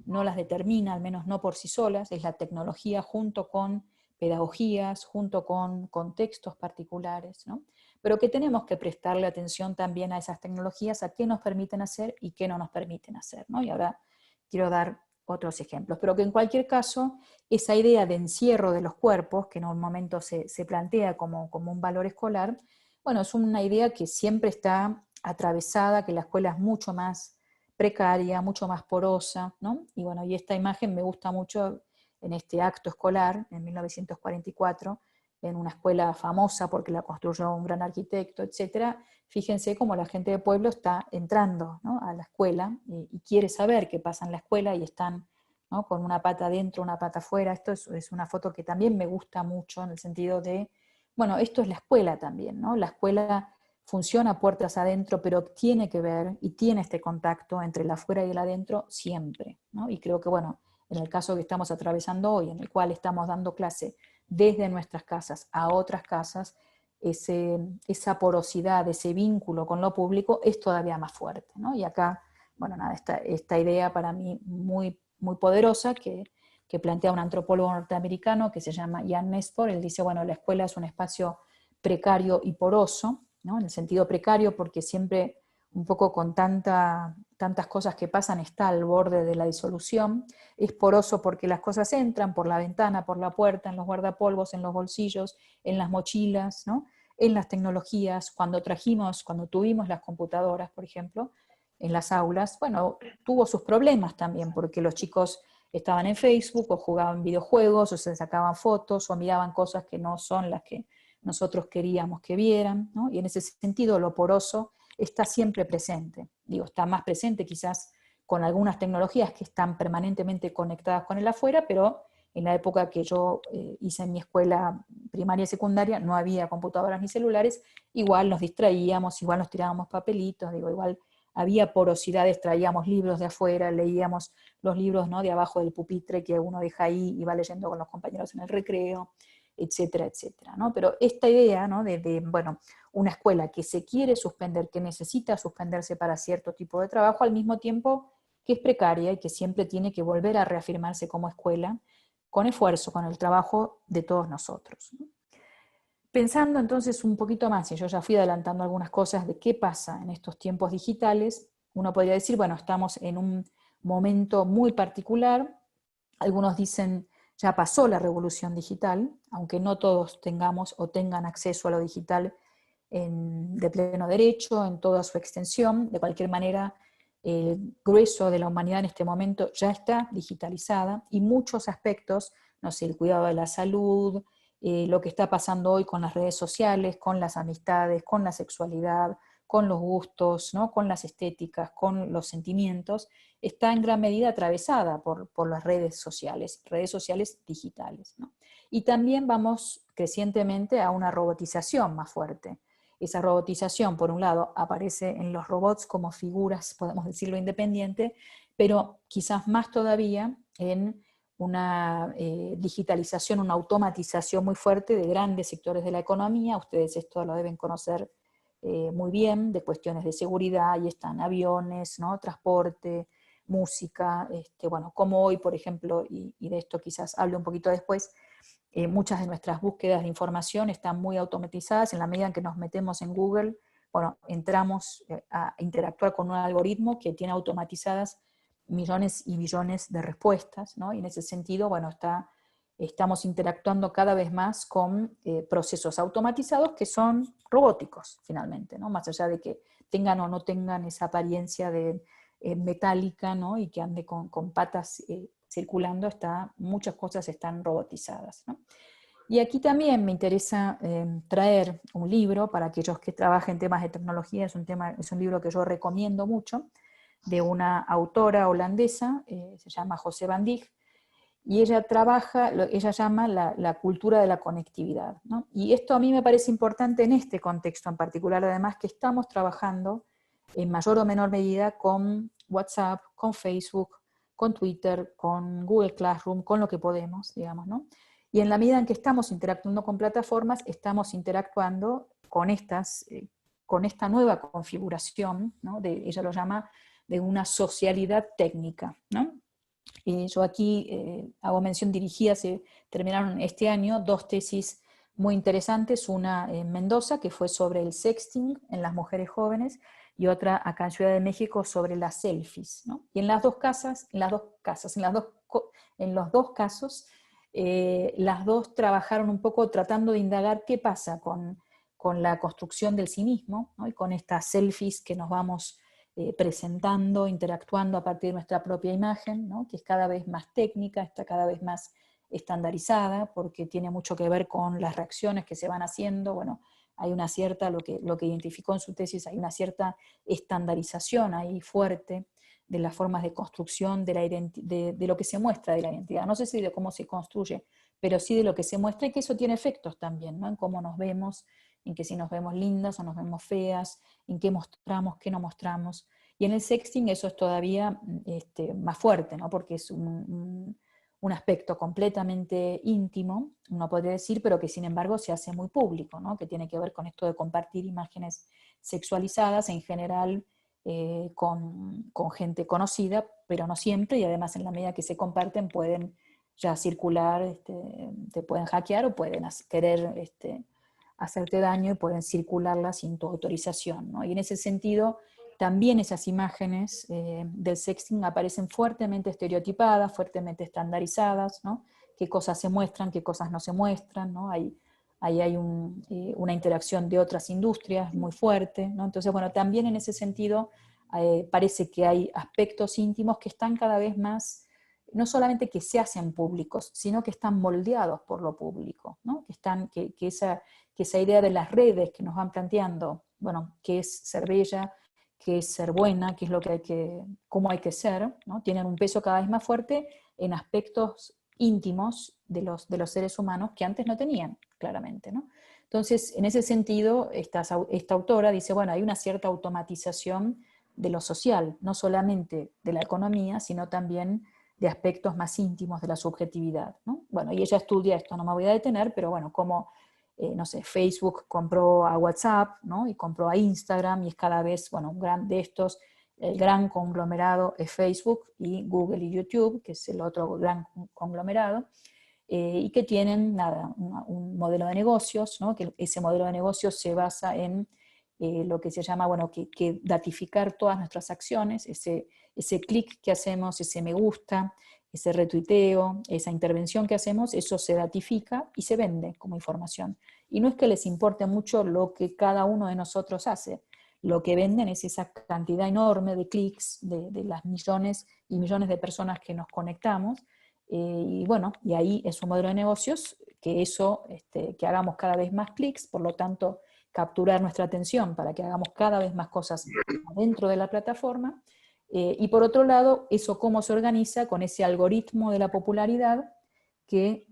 no las determina, al menos no por sí solas, es la tecnología junto con pedagogías, junto con contextos particulares, ¿no? Pero que tenemos que prestarle atención también a esas tecnologías, a qué nos permiten hacer y qué no nos permiten hacer, ¿no? Y ahora quiero dar otros ejemplos, pero que en cualquier caso, esa idea de encierro de los cuerpos, que en un momento se plantea como un valor escolar, bueno, es una idea que siempre está atravesada, que la escuela es mucho más precaria, mucho más porosa, ¿no? Y bueno, y esta imagen me gusta mucho en este acto escolar, en 1944, en una escuela famosa porque la construyó un gran arquitecto, etc. Fíjense cómo la gente del pueblo está entrando, ¿no? a la escuela y quiere saber qué pasa en la escuela, y están, ¿no? con una pata adentro, una pata afuera. Esto es una foto que también me gusta mucho en el sentido de Bueno, esto es la escuela también, ¿no? La escuela funciona puertas adentro, pero tiene que ver y tiene este contacto entre el afuera y el adentro siempre, ¿no? Y creo que, bueno, en el caso que estamos atravesando hoy, en el cual estamos dando clase desde nuestras casas a otras casas, esa porosidad, ese vínculo con lo público es todavía más fuerte, ¿no? Y acá, bueno, nada, esta idea para mí muy, muy poderosa que plantea un antropólogo norteamericano que se llama Ian Nestor. Él dice, bueno, la escuela es un espacio precario y poroso, ¿no? En el sentido precario porque siempre un poco con tantas cosas que pasan está al borde de la disolución. Es poroso porque las cosas entran por la ventana, por la puerta, en los guardapolvos, en los bolsillos, en las mochilas, ¿no? En las tecnologías. Cuando tuvimos las computadoras, por ejemplo, en las aulas, bueno, tuvo sus problemas también porque los chicos estaban en Facebook o jugaban videojuegos o se sacaban fotos o miraban cosas que no son las que nosotros queríamos que vieran, ¿no? Y en ese sentido lo poroso está siempre presente. Digo, está más presente quizás con algunas tecnologías que están permanentemente conectadas con el afuera, pero en la época que yo hice en mi escuela primaria y secundaria no había computadoras ni celulares, igual nos distraíamos, igual nos tirábamos papelitos, digo, igual había porosidades, traíamos libros de afuera, leíamos los libros, ¿no?, de abajo del pupitre que uno deja ahí y va leyendo con los compañeros en el recreo, etcétera, etcétera, ¿no? Pero esta idea, ¿no?, bueno, una escuela que se quiere suspender, que necesita suspenderse para cierto tipo de trabajo, al mismo tiempo que es precaria y que siempre tiene que volver a reafirmarse como escuela, con esfuerzo, con el trabajo de todos nosotros, ¿no? Pensando entonces un poquito más, y yo ya fui adelantando algunas cosas de qué pasa en estos tiempos digitales, uno podría decir, bueno, estamos en un momento muy particular, algunos dicen ya pasó la revolución digital, aunque no todos tengamos o tengan acceso a lo digital de pleno derecho, en toda su extensión. De cualquier manera, el grueso de la humanidad en este momento ya está digitalizada y muchos aspectos, no sé, el cuidado de la salud, lo que está pasando hoy con las redes sociales, con las amistades, con la sexualidad, con los gustos, ¿no?, con las estéticas, con los sentimientos, está en gran medida atravesada por las redes sociales digitales, ¿no? Y también vamos crecientemente a una robotización más fuerte. Esa robotización, por un lado, aparece en los robots como figuras, podemos decirlo, independientes, pero quizás más todavía en una digitalización, una automatización muy fuerte de grandes sectores de la economía. Ustedes esto lo deben conocer muy bien, de cuestiones de seguridad, y están aviones, ¿no?, transporte, música, bueno, como hoy, por ejemplo, y de esto quizás hable un poquito después, muchas de nuestras búsquedas de información están muy automatizadas. En la medida en que nos metemos en Google, bueno, entramos a interactuar con un algoritmo que tiene automatizadas millones y millones de respuestas, ¿no? Y en ese sentido, bueno, estamos interactuando cada vez más con procesos automatizados que son robóticos, finalmente, ¿no? Más allá de que tengan o no tengan esa apariencia de metálica, ¿no?, y que ande con patas circulando, muchas cosas están robotizadas, ¿no? Y aquí también me interesa traer un libro para aquellos que trabajen temas de tecnología. Es un libro que yo recomiendo mucho, de una autora holandesa, se llama José van Dijk, y ella ella llama la cultura de la conectividad, ¿no? Y esto a mí me parece importante en este contexto en particular, además que estamos trabajando en mayor o menor medida con WhatsApp, con Facebook, con Twitter, con Google Classroom, con lo que podemos, digamos, ¿no? Y en la medida en que estamos interactuando con plataformas, estamos interactuando con esta nueva configuración, ¿no?, ella lo llama de una socialidad técnica, ¿no? Yo aquí hago mención dirigida, se terminaron este año 2 tesis muy interesantes, una en Mendoza, que fue sobre el sexting en las mujeres jóvenes, y otra acá en Ciudad de México sobre las selfies, ¿no? Y en los dos casos, las dos trabajaron un poco tratando de indagar qué pasa con la construcción del sí mismo, ¿no?, y con estas selfies que nos vamos presentando, interactuando a partir de nuestra propia imagen, ¿no?, que es cada vez más técnica, está cada vez más estandarizada, porque tiene mucho que ver con las reacciones que se van haciendo. Bueno, hay una cierta, lo que identificó en su tesis, hay una cierta estandarización ahí fuerte de las formas de construcción de lo que se muestra de la identidad. No sé si de cómo se construye, pero sí de lo que se muestra, y que eso tiene efectos también, ¿no? En cómo nos vemos, en que si nos vemos lindas o nos vemos feas, en qué mostramos, qué no mostramos. Y en el sexting eso es todavía más fuerte, ¿no? Porque es un aspecto completamente íntimo, uno podría decir, pero que sin embargo se hace muy público, ¿no? Que tiene que ver con esto de compartir imágenes sexualizadas, en general con gente conocida, pero no siempre, y además en la medida que se comparten pueden ya circular, te pueden hackear o pueden querer hacerte daño y pueden circularlas sin tu autorización, ¿no? Y en ese sentido, también esas imágenes del sexting aparecen fuertemente estereotipadas, fuertemente estandarizadas, ¿no? Qué cosas se muestran, qué cosas no se muestran, ¿no? Ahí hay una interacción de otras industrias muy fuerte, ¿no? Entonces, bueno, también en ese sentido parece que hay aspectos íntimos que están cada vez más, no solamente que se hacen públicos, sino que están moldeados por lo público, ¿no? Que esa idea de las redes que nos van planteando, bueno, qué es ser bella, qué es ser buena, qué es lo que cómo hay que ser, ¿no? Tienen un peso cada vez más fuerte en aspectos íntimos de los seres humanos que antes no tenían, claramente, ¿no? Entonces, en ese sentido, esta autora dice, bueno, hay una cierta automatización de lo social, no solamente de la economía, sino también de aspectos más íntimos de la subjetividad, ¿no? Bueno, y ella estudia esto, no me voy a detener, pero bueno, como no sé, Facebook compró a WhatsApp, ¿no? Y compró a Instagram, y es cada vez, bueno, el gran conglomerado es Facebook, y Google y YouTube, que es el otro gran conglomerado, y que tienen, nada, un modelo de negocios, ¿no? Que ese modelo de negocios se basa en lo que se llama, bueno, que datificar todas nuestras acciones, ese clic que hacemos, ese me gusta, ese retuiteo, esa intervención que hacemos, eso se datifica y se vende como información. Y no es que les importe mucho lo que cada uno de nosotros hace, lo que venden es esa cantidad enorme de clics, de las millones y millones de personas que nos conectamos, y bueno, y ahí es un modelo de negocios, que eso, que hagamos cada vez más clics, por lo tanto, capturar nuestra atención para que hagamos cada vez más cosas dentro de la plataforma. Y por otro lado, eso cómo se organiza con ese algoritmo de la popularidad, que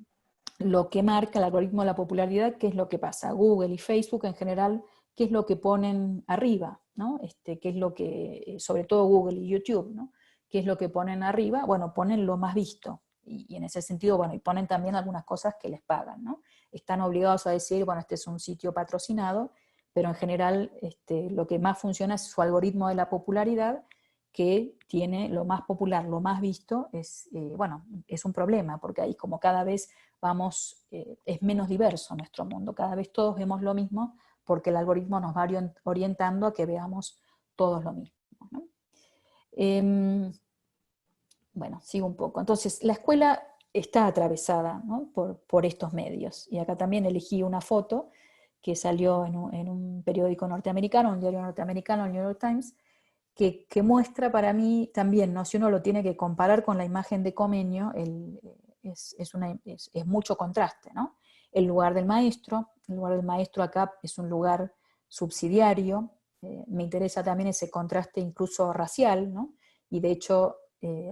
lo que marca el algoritmo de la popularidad, qué es lo que pasa. Google y Facebook en general, qué es lo que ponen arriba, ¿no? Qué es lo que, sobre todo Google y YouTube, ¿no? ¿Qué es lo que ponen arriba? Bueno, ponen lo más visto. Y en ese sentido, bueno, y ponen también algunas cosas que les pagan, ¿no? Están obligados a decir, bueno, este es un sitio patrocinado, pero en general lo que más funciona es su algoritmo de la popularidad, que tiene lo más popular, lo más visto, bueno, es un problema, porque ahí como cada vez es menos diverso nuestro mundo, cada vez todos vemos lo mismo, porque el algoritmo nos va orientando a que veamos todos lo mismo, ¿no? Bueno, sigo un poco. Entonces, la escuela está atravesada, ¿no? por estos medios, y acá también elegí una foto que salió en un periódico norteamericano, un diario norteamericano, el New York Times, que muestra para mí también, ¿no? Si uno lo tiene que comparar con la imagen de Comenio, es mucho contraste, ¿no? El lugar del maestro acá es un lugar subsidiario, me interesa también ese contraste incluso racial, ¿no? Y de hecho,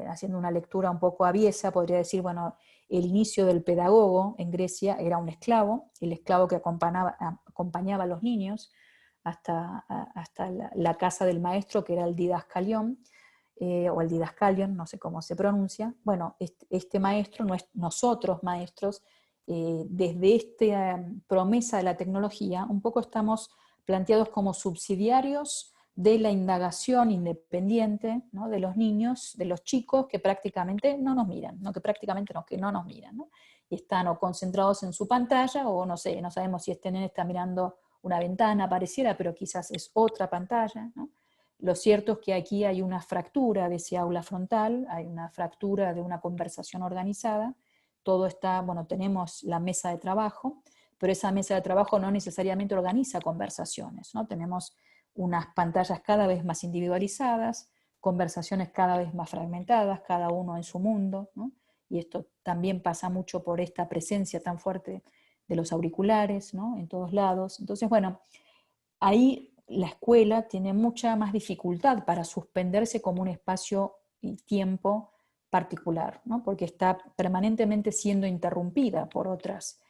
haciendo una lectura un poco aviesa, podría decir, bueno, el inicio del pedagogo en Grecia era un esclavo, el esclavo que acompañaba a los niños hasta la casa del maestro, que era el didascalión, o el didascalion, no sé cómo se pronuncia. Bueno, este maestro, nosotros maestros, desde esta promesa de la tecnología, un poco estamos planteados como subsidiarios de la indagación independiente, ¿no? De los niños, de los chicos que prácticamente no nos miran, que no nos miran, ¿no? Y están o concentrados en su pantalla, o no sé, no sabemos si este nene está mirando una ventana, pareciera, pero quizás es otra pantalla, ¿no? Lo cierto es que aquí hay una fractura de ese aula frontal, hay una fractura de una conversación organizada, todo está, bueno, tenemos la mesa de trabajo, pero esa mesa de trabajo no necesariamente organiza conversaciones, ¿no? Tenemos unas pantallas cada vez más individualizadas, conversaciones cada vez más fragmentadas, cada uno en su mundo, ¿no? Y esto también pasa mucho por esta presencia tan fuerte de los auriculares, ¿no? En todos lados. Entonces, bueno, ahí la escuela tiene mucha más dificultad para suspenderse como un espacio y tiempo particular, ¿no? Porque está permanentemente siendo interrumpida por otras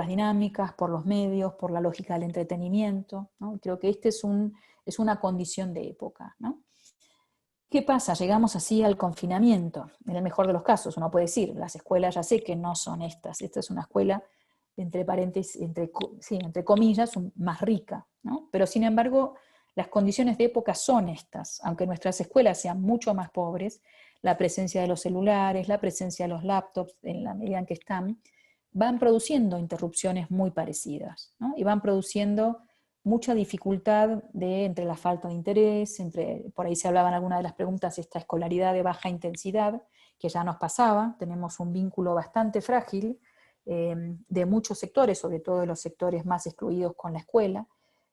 dinámicas, por los medios, por la lógica del entretenimiento, ¿no? Creo que este es una condición de época, ¿no? ¿Qué pasa? Llegamos así al confinamiento. En el mejor de los casos, uno puede decir, las escuelas ya sé que no son estas. Esta es una escuela, entre paréntesis, entre comillas, más rica, ¿no? Pero sin embargo, las condiciones de época son estas. Aunque nuestras escuelas sean mucho más pobres, la presencia de los celulares, la presencia de los laptops, en la medida en que están, van produciendo interrupciones muy parecidas, ¿no? Y van produciendo mucha dificultad entre la falta de interés, por ahí se hablaba en alguna de las preguntas, esta escolaridad de baja intensidad, que ya nos pasaba, tenemos un vínculo bastante frágil de muchos sectores, sobre todo de los sectores más excluidos con la escuela,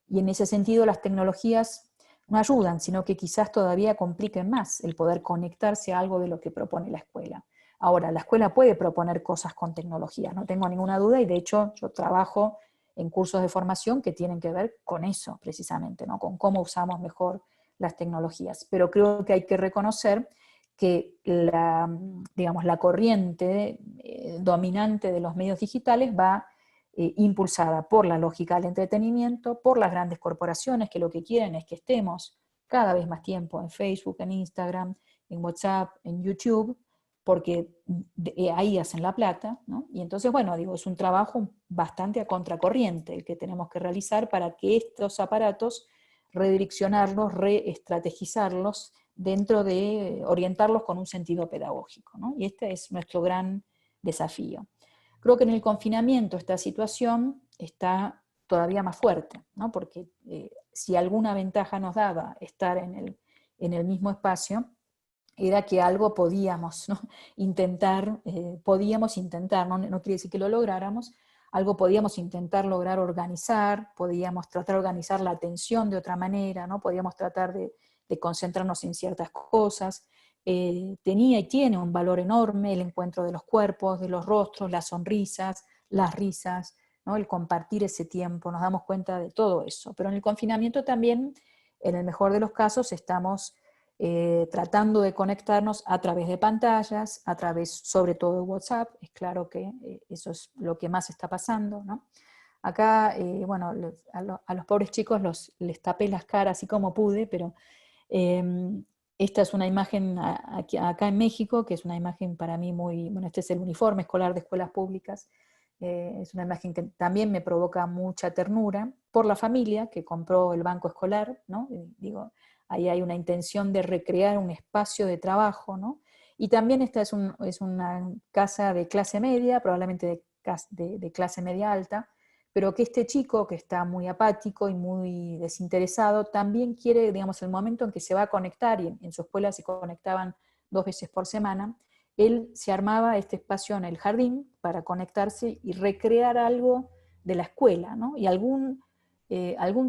y en ese sentido las tecnologías no ayudan, sino que quizás todavía compliquen más el poder conectarse a algo de lo que propone la escuela. Ahora, la escuela puede proponer cosas con tecnología, no tengo ninguna duda, y de hecho yo trabajo en cursos de formación que tienen que ver con eso, precisamente, ¿no? Con cómo usamos mejor las tecnologías. Pero creo que hay que reconocer que la corriente dominante de los medios digitales va impulsada por la lógica del entretenimiento, por las grandes corporaciones que lo que quieren es que estemos cada vez más tiempo en Facebook, en Instagram, en WhatsApp, en YouTube, porque ahí hacen la plata, ¿no? Y entonces, bueno, es un trabajo bastante a contracorriente el que tenemos que realizar para que estos aparatos redireccionarlos, reestrategizarlos dentro de orientarlos con un sentido pedagógico, ¿no? Y este es nuestro gran desafío. Creo que en el confinamiento esta situación está todavía más fuerte, ¿no? Porque si alguna ventaja nos daba estar en el mismo espacio, era que algo podíamos, ¿no? intentar, no quiere decir que lo lográramos, algo podíamos intentar lograr organizar, podíamos tratar de organizar la atención de otra manera, ¿no? Podíamos tratar de concentrarnos en ciertas cosas. Tenía y tiene un valor enorme el encuentro de los cuerpos, de los rostros, las sonrisas, las risas, ¿no? El compartir ese tiempo, nos damos cuenta de todo eso. Pero en el confinamiento también, en el mejor de los casos, estamos tratando de conectarnos a través de pantallas, a través sobre todo de WhatsApp, es claro que eso es lo que más está pasando, ¿no? Acá, bueno, a los pobres chicos les tapé las caras así como pude, pero esta es una imagen acá en México, que es una imagen para mí bueno, este es el uniforme escolar de escuelas públicas, es una imagen que también me provoca mucha ternura por la familia que compró el banco escolar, ¿no? Ahí hay una intención de recrear un espacio de trabajo, ¿no? Y también esta es una casa de clase media, probablemente de clase media alta, pero que este chico que está muy apático y muy desinteresado, también quiere, el momento en que se va a conectar, y en su escuela se conectaban 2 veces por semana, él se armaba este espacio en el jardín para conectarse y recrear algo de la escuela, ¿no? Y algún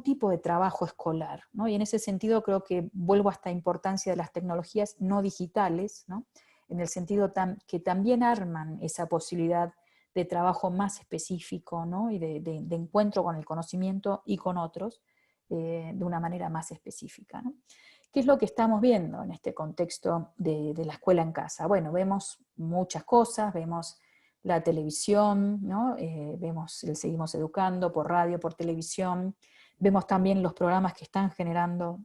tipo de trabajo escolar, ¿no? Y en ese sentido creo que vuelvo a esta importancia de las tecnologías no digitales, ¿no? En el sentido que también arman esa posibilidad de trabajo más específico, ¿no? Y de encuentro con el conocimiento y con otros de una manera más específica, ¿no? ¿Qué es lo que estamos viendo en este contexto de la escuela en casa? Bueno, vemos muchas cosas, vemos la televisión, ¿no? Seguimos educando por radio, por televisión, vemos también los programas que están generando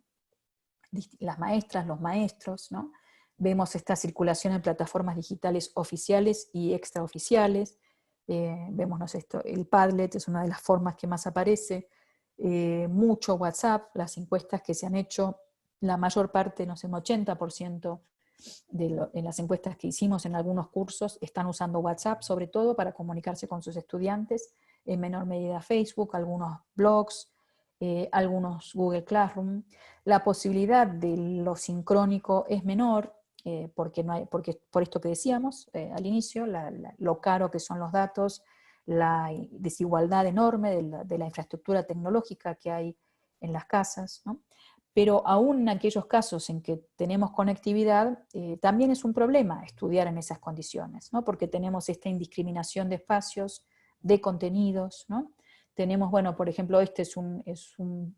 las maestras, los maestros, ¿no? Vemos esta circulación en plataformas digitales oficiales y extraoficiales, vemos, no sé, el Padlet es una de las formas que más aparece, mucho WhatsApp, las encuestas que se han hecho, la mayor parte, no sé, un 80% en las encuestas que hicimos en algunos cursos están usando WhatsApp, sobre todo para comunicarse con sus estudiantes, en menor medida Facebook, algunos blogs, algunos Google Classroom. La posibilidad de lo sincrónico es menor, porque por esto que decíamos al inicio, lo caro que son los datos, la desigualdad enorme de la infraestructura tecnológica que hay en las casas, ¿no? Pero aún en aquellos casos en que tenemos conectividad, también es un problema estudiar en esas condiciones, ¿no? Porque tenemos esta indiscriminación de espacios, de contenidos, ¿no? Tenemos, bueno, por ejemplo, este es un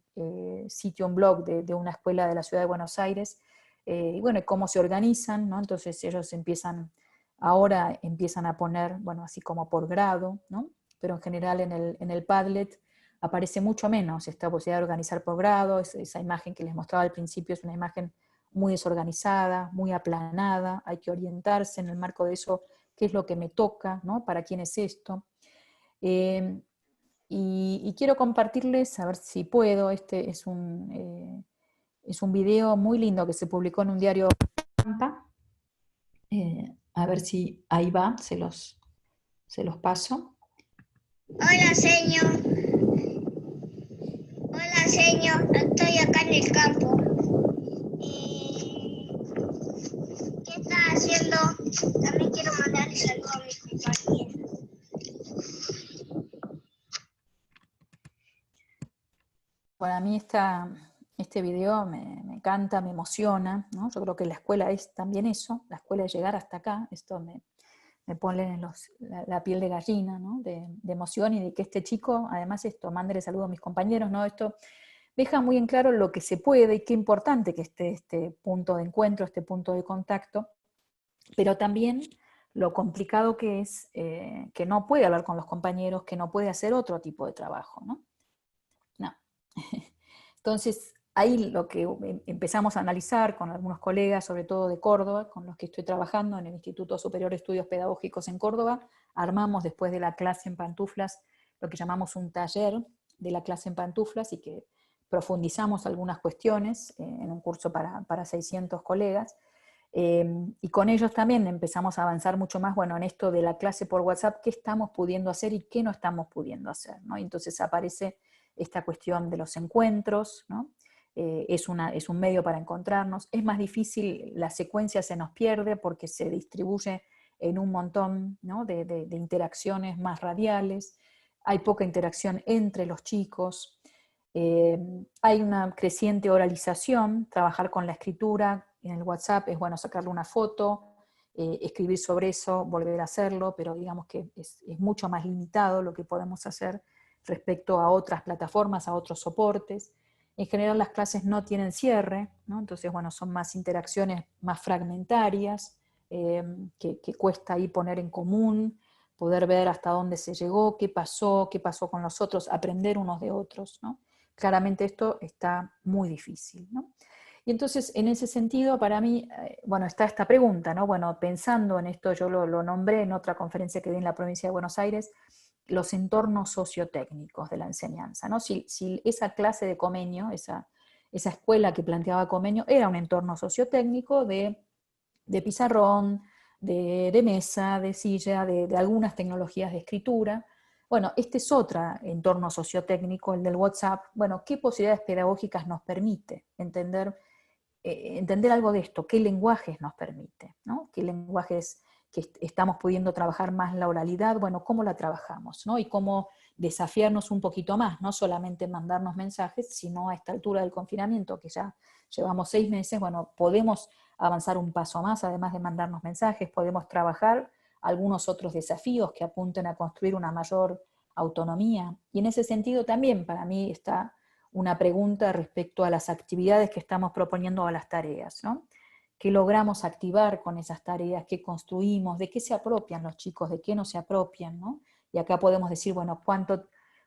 sitio, un blog de una escuela de la ciudad de Buenos Aires, y bueno, cómo se organizan, ¿no? Entonces ellos ahora empiezan a poner, bueno, así como por grado, ¿no? Pero en general en el Padlet aparece mucho menos esta posibilidad de organizar por grado. Esa imagen que les mostraba al principio es una imagen muy desorganizada, muy aplanada, hay que orientarse en el marco de eso, qué es lo que me toca, ¿no? ¿Para quién es esto? Y quiero compartirles, a ver si puedo, este es un video muy lindo que se publicó en un diario Pampa. A ver si ahí va, se los paso. Hola, señor. Hola, señor. Estoy acá en el campo. ¿Qué está haciendo? También quiero mandarle saludos a mis compañeros. Para mí este video me encanta, me emociona, ¿no? Yo creo que la escuela es también eso, la escuela es llegar hasta acá. Esto me pone en la piel de gallina, ¿no? De emoción, y de que este chico, además mándele saludos a mis compañeros, ¿no? Esto deja muy en claro lo que se puede y qué importante que esté este punto de encuentro, este punto de contacto, pero también lo complicado que es que no puede hablar con los compañeros, que no puede hacer otro tipo de trabajo, ¿no? No. Entonces, ahí lo que empezamos a analizar con algunos colegas, sobre todo de Córdoba, con los que estoy trabajando en el Instituto Superior de Estudios Pedagógicos en Córdoba, armamos después de la clase en pantuflas lo que llamamos un taller de la clase en pantuflas, y que profundizamos algunas cuestiones en un curso para 600 colegas, y con ellos también empezamos a avanzar mucho más, bueno, en esto de la clase por WhatsApp, qué estamos pudiendo hacer y qué no estamos pudiendo hacer, ¿no? Y entonces aparece esta cuestión de los encuentros, ¿no? Es un medio para encontrarnos. Es más difícil, la secuencia se nos pierde porque se distribuye en un montón, ¿no? de interacciones más radiales, hay poca interacción entre los chicos, hay una creciente oralización, trabajar con la escritura en el WhatsApp es bueno sacarle una foto, escribir sobre eso, volver a hacerlo, pero digamos que es mucho más limitado lo que podemos hacer respecto a otras plataformas, a otros soportes. En general las clases no tienen cierre, ¿no? Entonces, bueno, son más interacciones más fragmentarias, que cuesta ahí poner en común, poder ver hasta dónde se llegó, qué pasó con los otros, aprender unos de otros, ¿no? Claramente esto está muy difícil, ¿no? Y entonces, en ese sentido, para mí, bueno, está esta pregunta, ¿no? Bueno, pensando en esto, yo lo nombré en otra conferencia que di en la provincia de Buenos Aires, los entornos sociotécnicos de la enseñanza, ¿no? Si esa clase de Comenio, esa escuela que planteaba Comenio, era un entorno sociotécnico de pizarrón, de mesa, de silla, de algunas tecnologías de escritura. Bueno, este es otro entorno sociotécnico, el del WhatsApp. Bueno, ¿qué posibilidades pedagógicas nos permite entender algo de esto? ¿Qué lenguajes nos permite, ¿no? ¿Qué lenguajes que estamos pudiendo trabajar más la oralidad? Bueno, ¿cómo la trabajamos, ¿no? Y cómo desafiarnos un poquito más, no solamente mandarnos mensajes, sino a esta altura del confinamiento, que ya llevamos 6 meses, bueno, podemos avanzar un paso más, además de mandarnos mensajes, podemos trabajar algunos otros desafíos que apunten a construir una mayor autonomía. Y en ese sentido también para mí está una pregunta respecto a las actividades que estamos proponiendo, a las tareas, ¿no? ¿Qué logramos activar con esas tareas? ¿Qué construimos? ¿De qué se apropian los chicos? ¿De qué no se apropian, ¿no? Y acá podemos decir, bueno,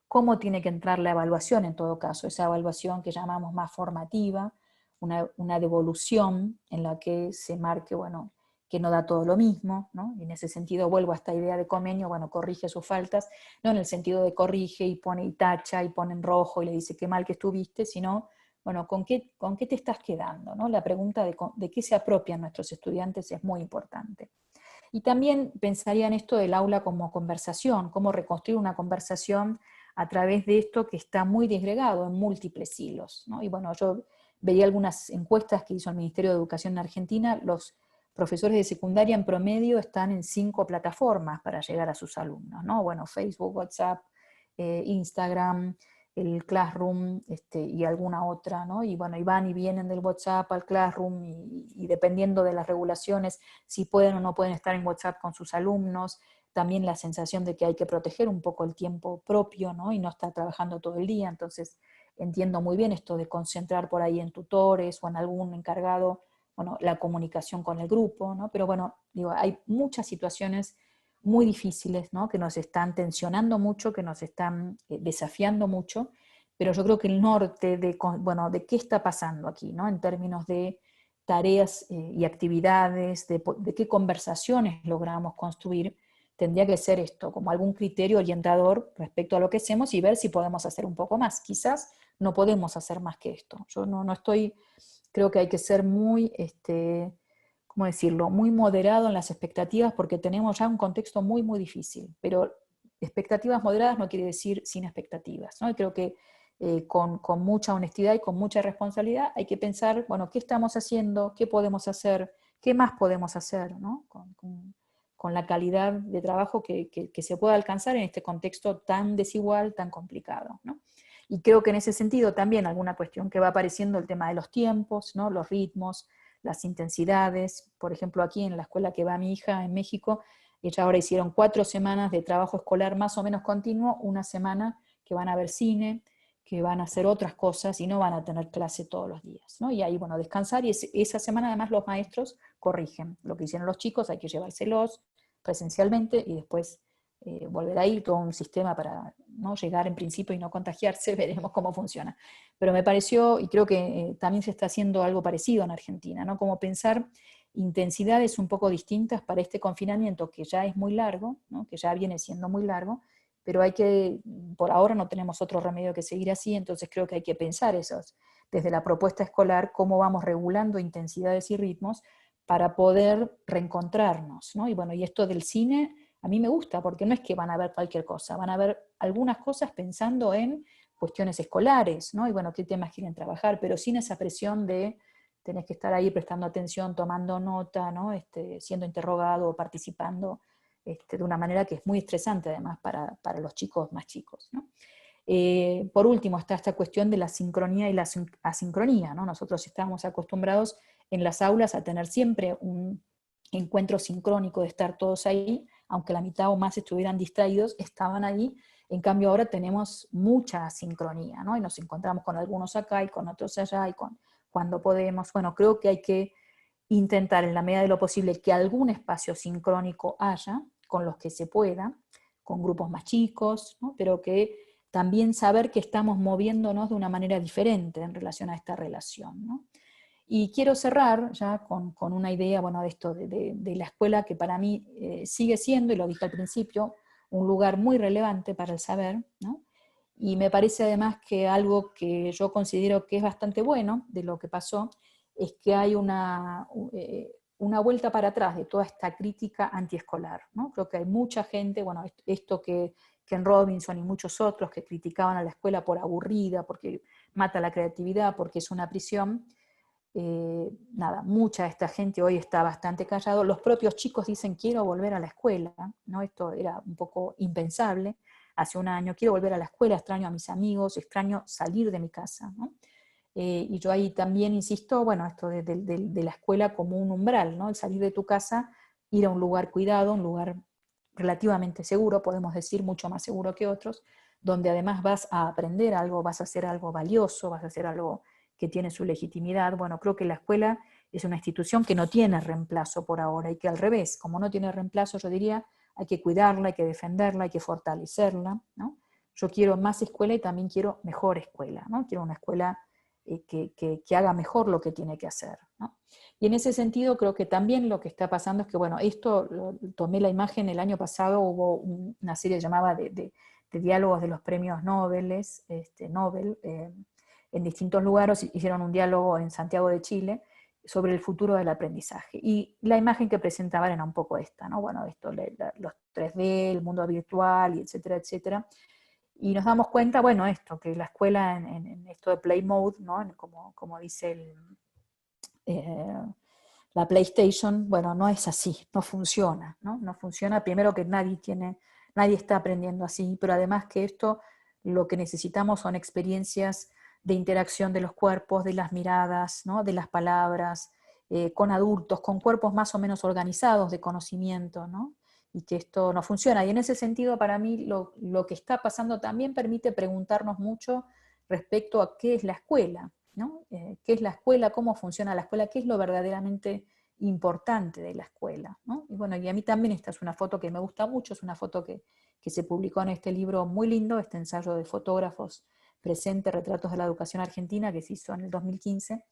cómo tiene que entrar la evaluación en todo caso, esa evaluación que llamamos más formativa, una devolución en la que se marque, bueno, que no da todo lo mismo, ¿no? Y en ese sentido vuelvo a esta idea de Comenio, bueno, corrige sus faltas, no en el sentido de corrige y pone y tacha y pone en rojo y le dice qué mal que estuviste, sino, bueno, ¿con qué te estás quedando, ¿no? La pregunta de qué se apropian nuestros estudiantes es muy importante. Y también pensaría en esto del aula como conversación, cómo reconstruir una conversación a través de esto que está muy disgregado en múltiples hilos, ¿no? Y bueno, yo veía algunas encuestas que hizo el Ministerio de Educación en Argentina. Los profesores de secundaria en promedio están en 5 plataformas para llegar a sus alumnos, ¿no? Bueno, Facebook, WhatsApp, Instagram, el Classroom, y alguna otra, ¿no? Y bueno, y van y vienen del WhatsApp al Classroom, y dependiendo de las regulaciones, si pueden o no pueden estar en WhatsApp con sus alumnos. También la sensación de que hay que proteger un poco el tiempo propio, ¿no? Y no estar trabajando todo el día. Entonces entiendo muy bien esto de concentrar por ahí en tutores o en algún encargado bueno, la comunicación con el grupo, ¿no? Pero bueno, digo, hay muchas situaciones muy difíciles, ¿no? Que nos están tensionando mucho, que nos están desafiando mucho, pero yo creo que el norte bueno, de qué está pasando aquí, ¿no? En términos de tareas y actividades, de qué conversaciones logramos construir, tendría que ser esto, como algún criterio orientador respecto a lo que hacemos y ver si podemos hacer un poco más. Quizás no podemos hacer más que esto. Yo no estoy, creo que hay que ser muy, ¿cómo decirlo?, muy moderado en las expectativas porque tenemos ya un contexto muy, muy difícil. Pero expectativas moderadas no quiere decir sin expectativas, ¿no? Y creo que con mucha honestidad y con mucha responsabilidad hay que pensar, bueno, ¿qué estamos haciendo? ¿Qué podemos hacer? ¿Qué más podemos hacer? ¿No? Con la calidad de trabajo que se pueda alcanzar en este contexto tan desigual, tan complicado, ¿no? Y creo que en ese sentido también alguna cuestión que va apareciendo el tema de los tiempos, ¿no? Los ritmos, las intensidades. Por ejemplo, aquí en la escuela que va mi hija en México, ella ahora hicieron 4 semanas de trabajo escolar más o menos continuo, una semana que van a ver cine, que van a hacer otras cosas y no van a tener clase todos los días, ¿no? Y ahí, bueno, descansar, y esa semana además los maestros corrigen lo que hicieron los chicos, hay que llevárselos presencialmente y después volver a ir, todo un sistema para no llegar en principio y no contagiarse, veremos cómo funciona. Pero me pareció, y creo que también se está haciendo algo parecido en Argentina, ¿no? Como pensar intensidades un poco distintas para este confinamiento que ya es muy largo, ¿no? Que ya viene siendo muy largo, pero hay que, por ahora no tenemos otro remedio que seguir así, entonces creo que hay que pensar esos, desde la propuesta escolar, cómo vamos regulando intensidades y ritmos para poder reencontrarnos, ¿no? Y bueno, y esto del cine a mí me gusta, porque no es que van a ver cualquier cosa, van a ver algunas cosas pensando en cuestiones escolares, ¿no? Y bueno, qué temas quieren trabajar, pero sin esa presión de tenés que estar ahí prestando atención, tomando nota, ¿no? Siendo interrogado o participando de una manera que es muy estresante además para los chicos más chicos, ¿no? Por último está esta cuestión de la sincronía y la asincronía, ¿no? Nosotros estábamos acostumbrados en las aulas a tener siempre un encuentro sincrónico de estar todos ahí, aunque la mitad o más estuvieran distraídos, estaban ahí. En cambio ahora tenemos mucha asincronía, ¿no? Y nos encontramos con algunos acá y con otros allá, y cuando podemos. Bueno, creo que hay que intentar en la medida de lo posible que algún espacio sincrónico haya, con los que se pueda, con grupos más chicos, ¿no? Pero que también saber que estamos moviéndonos de una manera diferente en relación a esta relación, ¿no? Y quiero cerrar ya con una idea, bueno, de esto de la escuela, que para mí sigue siendo, y lo dije al principio, un lugar muy relevante para el saber, ¿no? Y me parece además que algo que yo considero que es bastante bueno de lo que pasó, es que hay una vuelta para atrás de toda esta crítica antiescolar, ¿no? Creo que hay mucha gente, bueno, esto que Ken Robinson y muchos otros que criticaban a la escuela por aburrida, porque mata la creatividad, porque es una prisión. Nada, mucha de esta gente hoy está bastante callado. Los propios chicos dicen quiero volver a la escuela, ¿no? Esto era un poco impensable hace un año. Quiero volver a la escuela, extraño a mis amigos, extraño salir de mi casa, ¿no? Y yo ahí también insisto, bueno, esto de la escuela como un umbral, ¿no? El salir de tu casa, ir a un lugar cuidado, un lugar relativamente seguro, podemos decir mucho más seguro que otros, donde además vas a aprender algo, vas a hacer algo valioso, vas a hacer algo que tiene su legitimidad. Bueno, creo que la escuela es una institución que no tiene reemplazo por ahora, y que al revés, como no tiene reemplazo, yo diría, hay que cuidarla, hay que defenderla, hay que fortalecerla, ¿no? Yo quiero más escuela y también quiero mejor escuela, ¿no? Quiero una escuela que haga mejor lo que tiene que hacer, ¿no? Y en ese sentido creo que también lo que está pasando es que, bueno, esto tomé la imagen el año pasado, hubo una serie llamada de diálogos de los premios Nobel, en distintos lugares, hicieron un diálogo en Santiago de Chile sobre el futuro del aprendizaje. Y la imagen que presentaban era un poco esta, ¿no? Bueno, esto, los 3D, el mundo virtual, y etcétera, etcétera. Y nos damos cuenta, bueno, esto, que la escuela en esto de play mode, ¿no? Como dice la PlayStation, bueno, no es así, no funciona, ¿no? No funciona, primero que nadie está aprendiendo así, pero además que esto, lo que necesitamos son experiencias de interacción de los cuerpos, de las miradas, ¿no? De las palabras, con adultos, con cuerpos más o menos organizados de conocimiento, ¿no? Y que esto no funciona. Y en ese sentido, para mí, lo que está pasando también permite preguntarnos mucho respecto a qué es la escuela, ¿no? ¿Qué es la escuela? ¿Cómo funciona la escuela? ¿Qué es lo verdaderamente importante de la escuela? ¿No? Y bueno, y a mí también esta es una foto que me gusta mucho, es una foto que se publicó en este libro muy lindo, este ensayo de fotógrafos presentes, retratos de la educación argentina, que se hizo en el 2015.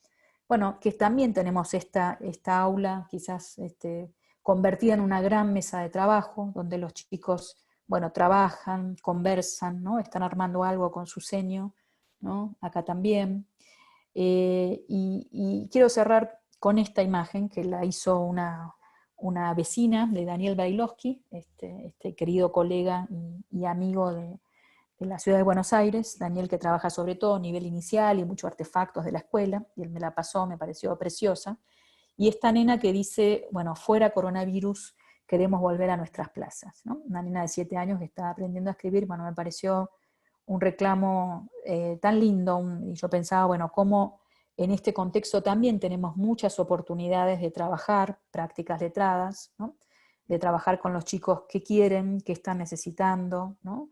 Bueno, que también tenemos esta aula quizás convertida en una gran mesa de trabajo, donde los chicos, bueno, trabajan, conversan, ¿no? Están armando algo con su seño, ¿no? Acá también. Y quiero cerrar con esta imagen que la hizo una vecina de Daniel Bailowski, este querido colega y amigo de la ciudad de Buenos Aires, Daniel, que trabaja sobre todo a nivel inicial y muchos artefactos de la escuela, y él me la pasó, me pareció preciosa, y esta nena que dice, bueno, fuera coronavirus, queremos volver a nuestras plazas, ¿no? Una nena de 7 años que está aprendiendo a escribir, bueno, me pareció un reclamo tan lindo, y yo pensaba, bueno, cómo en este contexto también tenemos muchas oportunidades de trabajar, prácticas letradas, ¿no? De trabajar con los chicos qué quieren, qué están necesitando, ¿no?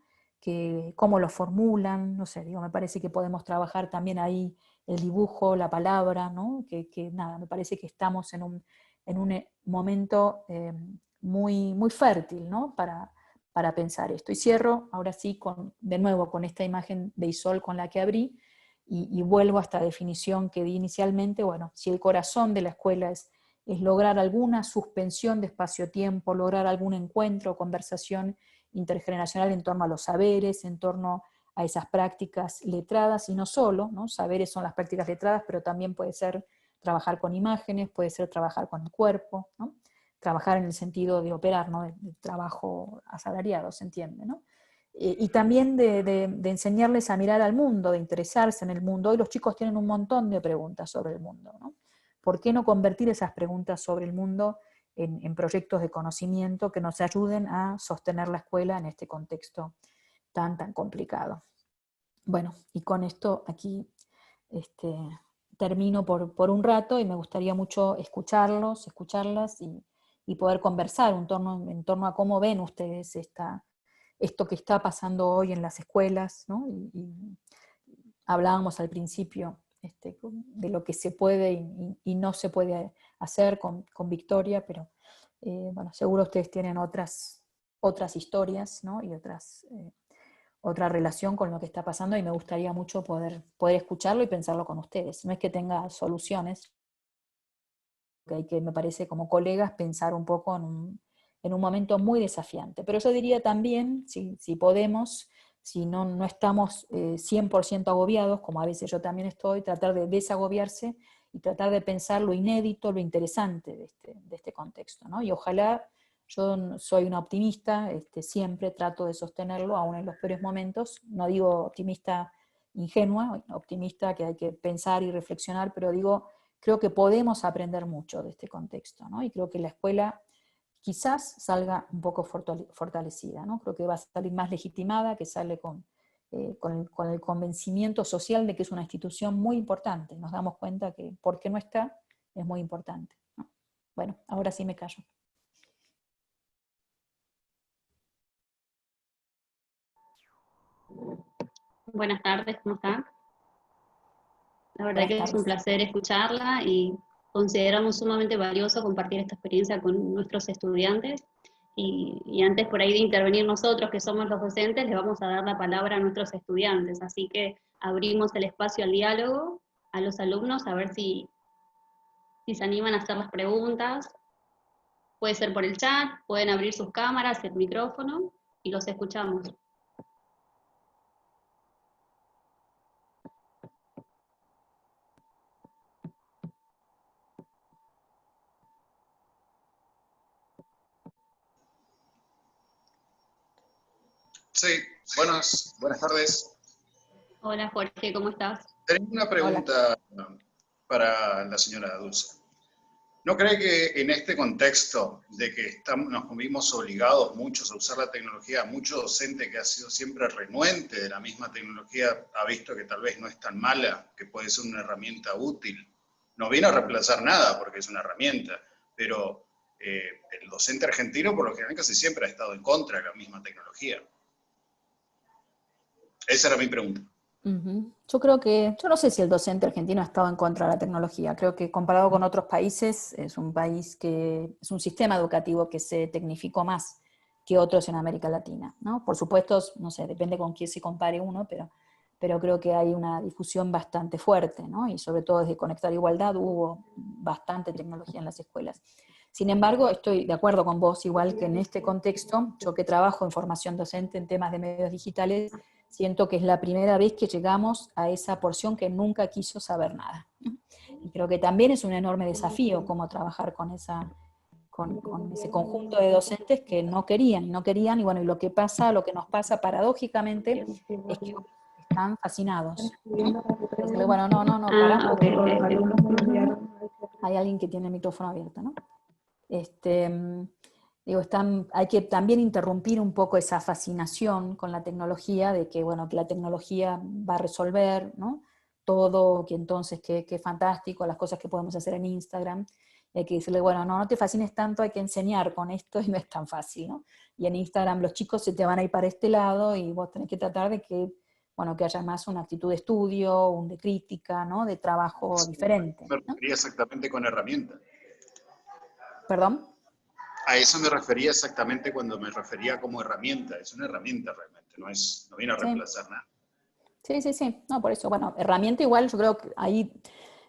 Cómo lo formulan, no sé, digo, me parece que podemos trabajar también ahí el dibujo, la palabra, ¿no? Nada, me parece que estamos en un momento muy, muy fértil, ¿no? Para pensar esto. Y cierro ahora sí de nuevo con esta imagen de Isol con la que abrí, y vuelvo a esta definición que di inicialmente. Bueno, si el corazón de la escuela es lograr alguna suspensión de espacio-tiempo, lograr algún encuentro o conversación intergeneracional en torno a los saberes, en torno a esas prácticas letradas, y no solo, ¿no? Saberes son las prácticas letradas, pero también puede ser trabajar con imágenes, puede ser trabajar con el cuerpo, ¿no? Trabajar en el sentido de operar, ¿no? De trabajo asalariado, se entiende, ¿no? Y también de enseñarles a mirar al mundo, de interesarse en el mundo. Hoy los chicos tienen un montón de preguntas sobre el mundo, ¿no? ¿Por qué no convertir esas preguntas sobre el mundo en proyectos de conocimiento que nos ayuden a sostener la escuela en este contexto tan complicado? Bueno, y con esto aquí termino por un rato, y me gustaría mucho escucharlos, escucharlas, y poder conversar en torno a cómo ven ustedes esto que está pasando hoy en las escuelas, ¿no? Y hablábamos al principio de lo que se puede y no se puede hacer con Victoria, pero bueno, seguro ustedes tienen otras historias, ¿no? Y otra relación con lo que está pasando, y me gustaría mucho poder escucharlo y pensarlo con ustedes. No es que tenga soluciones, que hay que, me parece, como colegas, pensar un poco en un momento muy desafiante. Pero yo diría también, si podemos, si no estamos 100% agobiados, como a veces yo también estoy, tratar de desagobiarse y tratar de pensar lo inédito, lo interesante de este contexto, ¿no? Y ojalá, yo soy una optimista, siempre trato de sostenerlo, aún en los peores momentos. No digo optimista ingenua, optimista que hay que pensar y reflexionar, pero digo, creo que podemos aprender mucho de este contexto, ¿no? Y creo que la escuela quizás salga un poco fortalecida, ¿no? Creo que va a salir más legitimada, que sale con el convencimiento social de que es una institución muy importante. Nos damos cuenta que porque no está, es muy importante, ¿no? Bueno, ahora sí me callo. Buenas tardes, ¿cómo están? La verdad Buenas que es un tardes. placer escucharla, y consideramos sumamente valioso compartir esta experiencia con nuestros estudiantes. Y antes por ahí de intervenir nosotros, que somos los docentes, les vamos a dar la palabra a nuestros estudiantes. Así que abrimos el espacio al diálogo a los alumnos, a ver si se animan a hacer las preguntas. Puede ser por el chat, pueden abrir sus cámaras, el micrófono, y los escuchamos. Sí, buenas tardes. Hola Jorge, ¿cómo estás? Tengo una pregunta para la señora Dulce. ¿No cree que en este contexto de que nos vimos obligados muchos a usar la tecnología, mucho docente que ha sido siempre renuente de la misma tecnología ha visto que tal vez no es tan mala, que puede ser una herramienta útil? No viene a reemplazar nada porque es una herramienta, pero el docente argentino por lo general casi siempre ha estado en contra de la misma tecnología. Esa era mi pregunta. Yo creo que, yo no sé si el docente argentino ha estado en contra de la tecnología. Creo que comparado con otros países, es un país que, es un sistema educativo que se tecnificó más que otros en América Latina, ¿no? Por supuesto, no sé, depende con quién se compare uno, pero creo que hay una difusión bastante fuerte, ¿no? Y sobre todo desde Conectar Igualdad hubo bastante tecnología en las escuelas. Sin embargo, estoy de acuerdo con vos, igual que en este contexto, yo que trabajo en formación docente en temas de medios digitales, siento que es la primera vez que llegamos a esa porción que nunca quiso saber nada. Y creo que también es un enorme desafío cómo trabajar con ese conjunto de docentes que no querían, y bueno, y lo que nos pasa paradójicamente es que están fascinados, ¿no? Decirle, bueno, no, pará, porque hay alguien que tiene el micrófono abierto, ¿no? Hay que también interrumpir un poco esa fascinación con la tecnología, de que, bueno, que la tecnología va a resolver, ¿no? Todo, que entonces qué fantástico, las cosas que podemos hacer en Instagram. Y hay que decirle, bueno, no te fascines tanto, hay que enseñar con esto y no es tan fácil, ¿no? Y en Instagram los chicos se te van a ir para este lado y vos tenés que tratar de que, bueno, que haya más una actitud de estudio, de crítica, ¿no? De trabajo diferente, Me ¿no? refería exactamente con herramienta. ¿Perdón? A eso me refería exactamente cuando me refería como herramienta. Es una herramienta realmente, no viene a reemplazar nada. Sí. No, por eso, bueno, herramienta igual, yo creo que ahí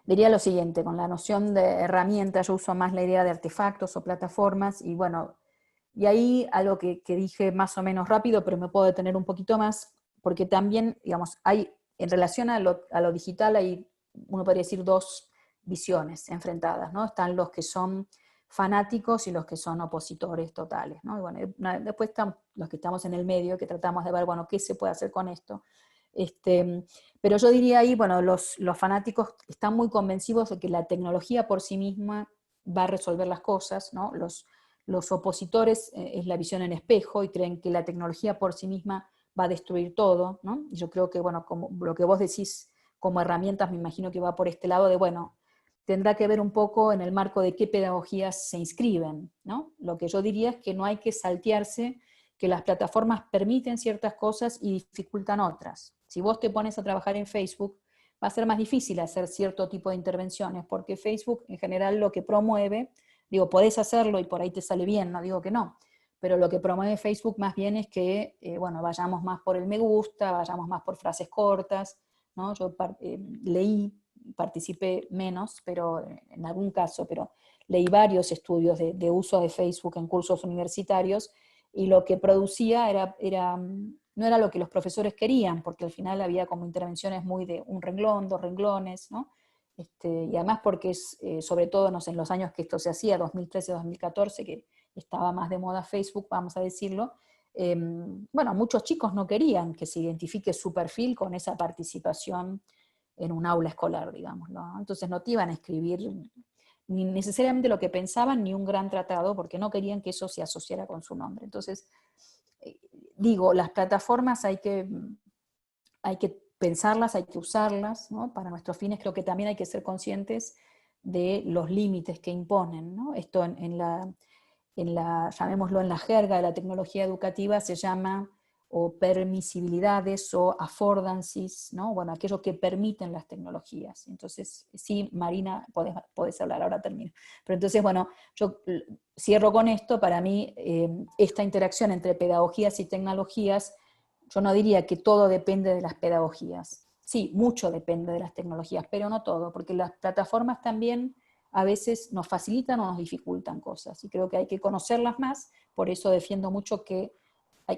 diría lo siguiente, con la noción de herramienta yo uso más la idea de artefactos o plataformas, y bueno, y ahí algo que dije más o menos rápido, pero me puedo detener un poquito más, porque también, digamos, hay, en relación a lo digital, hay, uno podría decir, dos visiones enfrentadas, ¿no? Están los que son fanáticos y los que son opositores totales, ¿no? Y bueno, después están los que estamos en el medio, que tratamos de ver, bueno, qué se puede hacer con esto. Pero yo diría ahí, bueno, los fanáticos están muy convencidos de que la tecnología por sí misma va a resolver las cosas, ¿no? Los opositores es la visión en espejo y creen que la tecnología por sí misma va a destruir todo, ¿no? Y yo creo que, bueno, como lo que vos decís como herramientas, me imagino que va por este lado de, bueno, tendrá que ver un poco en el marco de qué pedagogías se inscriben, ¿no? Lo que yo diría es que no hay que saltearse que las plataformas permiten ciertas cosas y dificultan otras. Si vos te pones a trabajar en Facebook, va a ser más difícil hacer cierto tipo de intervenciones, porque Facebook en general lo que promueve, digo, podés hacerlo y por ahí te sale bien, no digo que no, pero lo que promueve Facebook más bien es que, bueno, vayamos más por el me gusta, vayamos más por frases cortas, ¿no? Yo participé menos, pero en algún caso, pero leí varios estudios de uso de Facebook en cursos universitarios, y lo que producía no era lo que los profesores querían, porque al final había como intervenciones muy de un renglón, 2 renglones, ¿no? Y además porque es, sobre todo no sé, en los años que esto se hacía, 2013, 2014, que estaba más de moda Facebook, vamos a decirlo, bueno, muchos chicos no querían que se identifique su perfil con esa participación en un aula escolar, digamos, ¿no? Entonces no te iban a escribir ni necesariamente lo que pensaban, ni un gran tratado, porque no querían que eso se asociara con su nombre. Entonces, digo, las plataformas hay que pensarlas, hay que usarlas, ¿no? Para nuestros fines. Creo que también hay que ser conscientes de los límites que imponen, ¿no? Esto llamémoslo en la jerga de la tecnología educativa, se llama o permisibilidades o affordances, ¿no? Bueno, aquello que permiten las tecnologías. Entonces, sí, Marina, podés hablar, ahora termino. Pero entonces, bueno, yo cierro con esto. Para mí, esta interacción entre pedagogías y tecnologías, yo no diría que todo depende de las pedagogías. Sí, mucho depende de las tecnologías, pero no todo, porque las plataformas también a veces nos facilitan o nos dificultan cosas, y creo que hay que conocerlas más. Por eso defiendo mucho que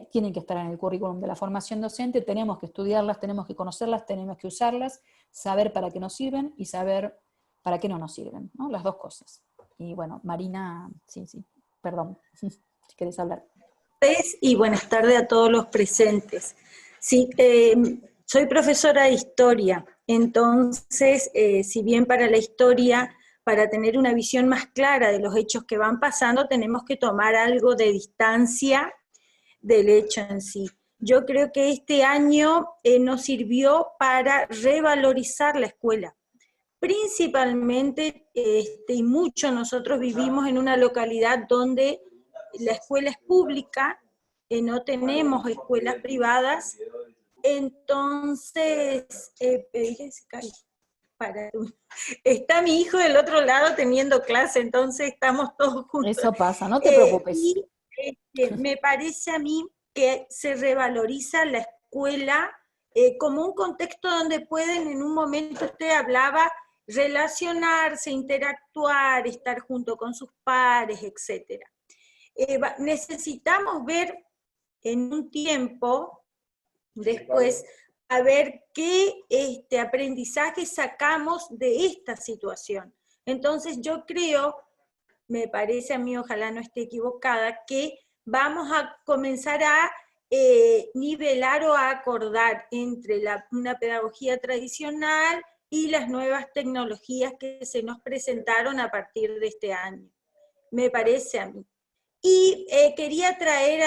tienen que estar en el currículum de la formación docente, tenemos que estudiarlas, tenemos que conocerlas, tenemos que usarlas, saber para qué nos sirven y saber para qué no nos sirven, ¿no? Las dos cosas. Y bueno, Marina, sí, perdón, si querés hablar. Y buenas tardes a todos los presentes. Sí, soy profesora de historia, entonces, si bien para la historia, para tener una visión más clara de los hechos que van pasando, tenemos que tomar algo de distancia del hecho en sí. Yo creo que este año nos sirvió para revalorizar la escuela. Principalmente, y mucho, nosotros vivimos en una localidad donde la escuela es pública, no tenemos escuelas privadas, Entonces, está mi hijo del otro lado teniendo clase, entonces estamos todos juntos. Eso pasa, no te preocupes. Y me parece a mí que se revaloriza la escuela como un contexto donde pueden, en un momento usted hablaba, relacionarse, interactuar, estar junto con sus pares, etc. Necesitamos ver en un tiempo, después, a ver qué aprendizaje sacamos de esta situación. Entonces yo creo, me parece a mí, ojalá no esté equivocada, que vamos a comenzar a nivelar o a acordar entre una pedagogía tradicional y las nuevas tecnologías que se nos presentaron a partir de este año. Me parece a mí. Y quería traer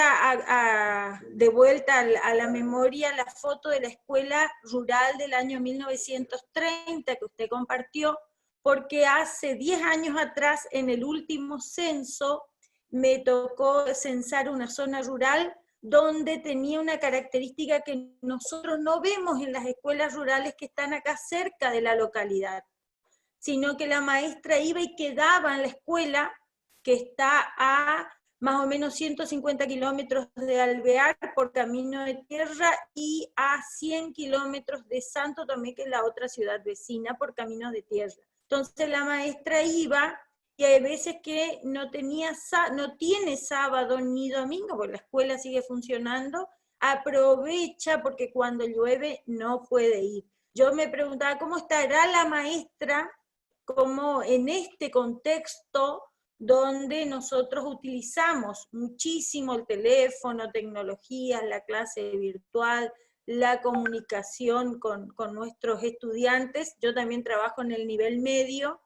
de vuelta a la memoria la foto de la escuela rural del año 1930 que usted compartió, porque hace 10 años atrás, en el último censo, me tocó censar una zona rural donde tenía una característica que nosotros no vemos en las escuelas rurales que están acá cerca de la localidad, sino que la maestra iba y quedaba en la escuela, que está a más o menos 150 kilómetros de Alvear por camino de tierra y a 100 kilómetros de Santo Tomé, que es la otra ciudad vecina, por camino de tierra. Entonces la maestra iba, y hay veces que no tiene sábado ni domingo, porque la escuela sigue funcionando, aprovecha porque cuando llueve no puede ir. Yo me preguntaba, ¿cómo estará la maestra como en este contexto donde nosotros utilizamos muchísimo el teléfono, tecnologías, la clase virtual, la comunicación con nuestros estudiantes? Yo también trabajo en el nivel medio,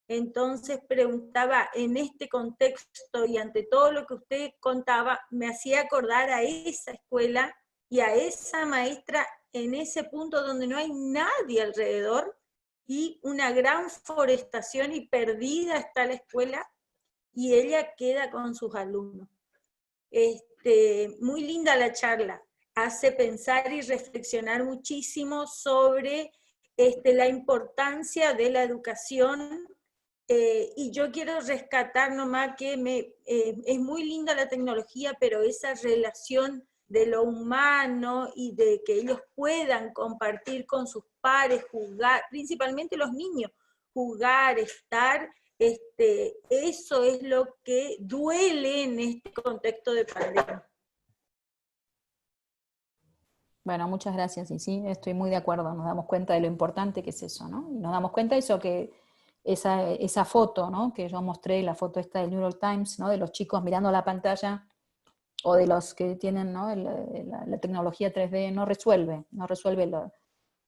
entonces preguntaba, en este contexto y ante todo lo que usted contaba, me hacía acordar a esa escuela y a esa maestra en ese punto donde no hay nadie alrededor y una gran forestación y perdida está la escuela, y ella queda con sus alumnos. Muy linda la charla, hace pensar y reflexionar muchísimo sobre la importancia de la educación, y yo quiero rescatar nomás que es muy linda la tecnología, pero esa relación de lo humano y de que ellos puedan compartir con sus pares, jugar, principalmente los niños, jugar, estar, eso es lo que duele en este contexto de pandemia. Bueno, muchas gracias, y sí, estoy muy de acuerdo, nos damos cuenta de lo importante que es eso, ¿no? Y nos damos cuenta de eso, que esa foto, ¿no? Que yo mostré, la foto esta del New York Times, ¿no? De los chicos mirando la pantalla, o de los que tienen, ¿no? la tecnología 3D, no resuelve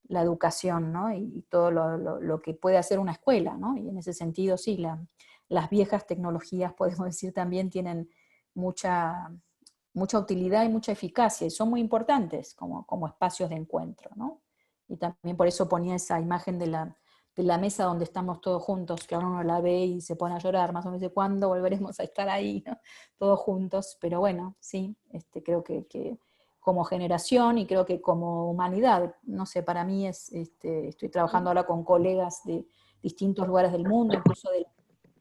la educación, ¿no? Y todo lo que puede hacer una escuela, ¿no? Y en ese sentido, sí, las viejas tecnologías, podemos decir, también tienen mucha utilidad y mucha eficacia, y son muy importantes como espacios de encuentro, ¿no? Y también por eso ponía esa imagen de la mesa donde estamos todos juntos, que ahora uno la ve y se pone a llorar, más o menos de cuándo volveremos a estar ahí, ¿no? Todos juntos, pero bueno, sí, creo que como generación y creo que como humanidad, no sé, para mí estoy trabajando ahora con colegas de distintos lugares del mundo, incluso de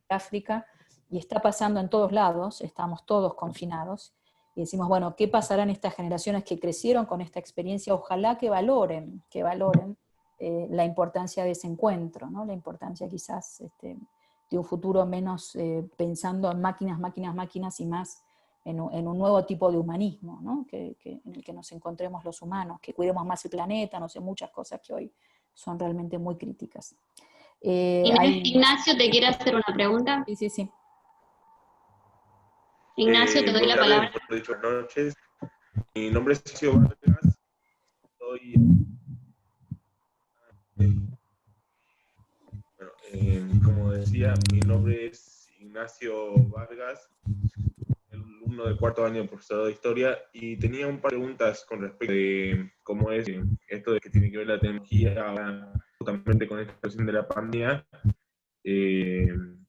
África, y está pasando en todos lados, estamos todos confinados, y decimos, bueno, ¿qué pasará en estas generaciones que crecieron con esta experiencia? Ojalá que valoren la importancia de ese encuentro, ¿no? La importancia quizás de un futuro menos pensando en máquinas y más en un nuevo tipo de humanismo, ¿no? En el que nos encontremos los humanos, que cuidemos más el planeta, no sé, muchas cosas que hoy son realmente muy críticas. Ignacio, ¿te quiere hacer una pregunta? Sí. Ignacio, te doy la palabra. Buenas noches. Mi nombre es Ignacio Vargas. Como decía, mi nombre es Ignacio Vargas, el alumno del cuarto año de profesor de historia, y tenía un par de preguntas con respecto de cómo es esto de que tiene que ver la tecnología justamente con esta situación de la pandemia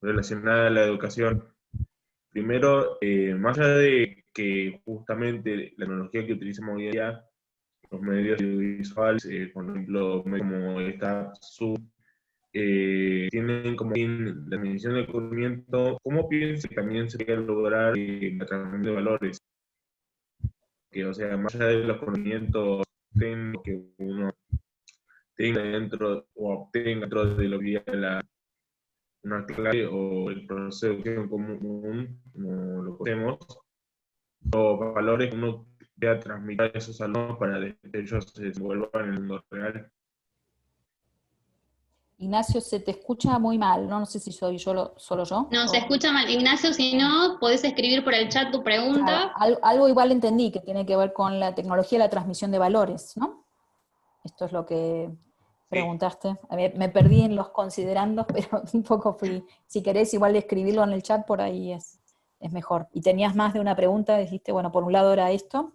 relacionada a la educación. Primero, más allá de que justamente la tecnología que utilizamos hoy en día los medios audiovisuales, por ejemplo, como está Zoom, tienen como fin la medición del conocimiento. ¿Cómo piensa que también se puede lograr la transmisión de valores? Que, o sea, más allá de los conocimientos técnicos que uno tenga dentro o obtenga dentro de lo que es una clase o el proceso de educación común, como lo conocemos, los valores que uno debe transmitir a esos alumnos para que ellos se desenvuelvan en el mundo real. Ignacio, se te escucha muy mal, ¿no? No sé si soy yo solo yo. No, se escucha mal. Ignacio, si no, podés escribir por el chat tu pregunta. Claro, algo igual entendí, que tiene que ver con la tecnología y la transmisión de valores, ¿no? Esto es lo que preguntaste. A ver, me perdí en los considerandos, pero un poco fui. Si querés igual escribirlo en el chat, por ahí es mejor. Y tenías más de una pregunta, dijiste, bueno, por un lado era esto.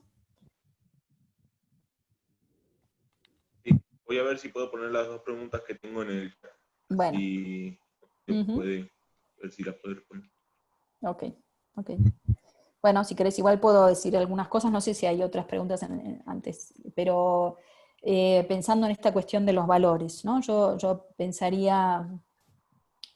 Sí, voy a ver si puedo poner las dos preguntas que tengo en el chat. Bueno. Y puede ver si las puedo poner. Ok. Bueno, si querés igual puedo decir algunas cosas, no sé si hay otras preguntas antes, pero pensando en esta cuestión de los valores, ¿no? Yo pensaría,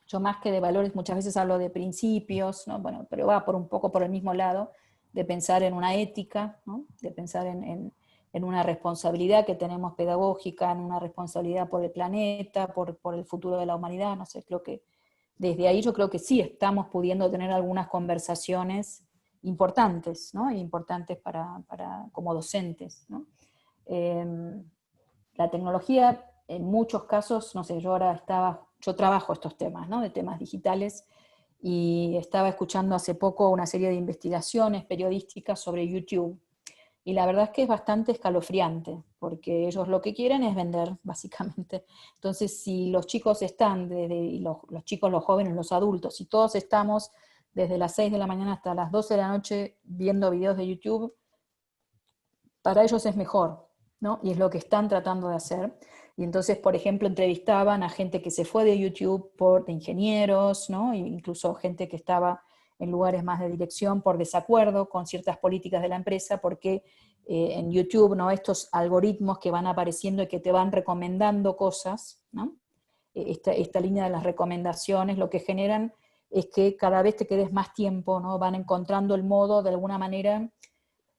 yo más que de valores muchas veces hablo de principios, ¿no? Bueno, pero va un poco por el mismo lado, de pensar en una ética, ¿no? De pensar en una responsabilidad que tenemos pedagógica, en una responsabilidad por el planeta, por el futuro de la humanidad, no sé, creo que desde ahí yo creo que sí estamos pudiendo tener algunas conversaciones importantes, ¿no? Importantes como docentes, ¿no? La tecnología, en muchos casos, no sé, yo trabajo estos temas, ¿no? De temas digitales, y estaba escuchando hace poco una serie de investigaciones periodísticas sobre YouTube, y la verdad es que es bastante escalofriante, porque ellos lo que quieren es vender, básicamente. Entonces, si los chicos están, los chicos, los jóvenes, los adultos, si todos estamos desde las 6 de la mañana hasta las 12 de la noche viendo videos de YouTube, para ellos es mejor, ¿no? Y es lo que están tratando de hacer. Y entonces, por ejemplo, entrevistaban a gente que se fue de YouTube de ingenieros, ¿no? E incluso gente que estaba en lugares más de dirección por desacuerdo con ciertas políticas de la empresa, porque en YouTube, ¿no? Estos algoritmos que van apareciendo y que te van recomendando cosas, ¿no? Esta línea de las recomendaciones lo que generan es que cada vez te quedes más tiempo, ¿no? Van encontrando el modo de alguna manera.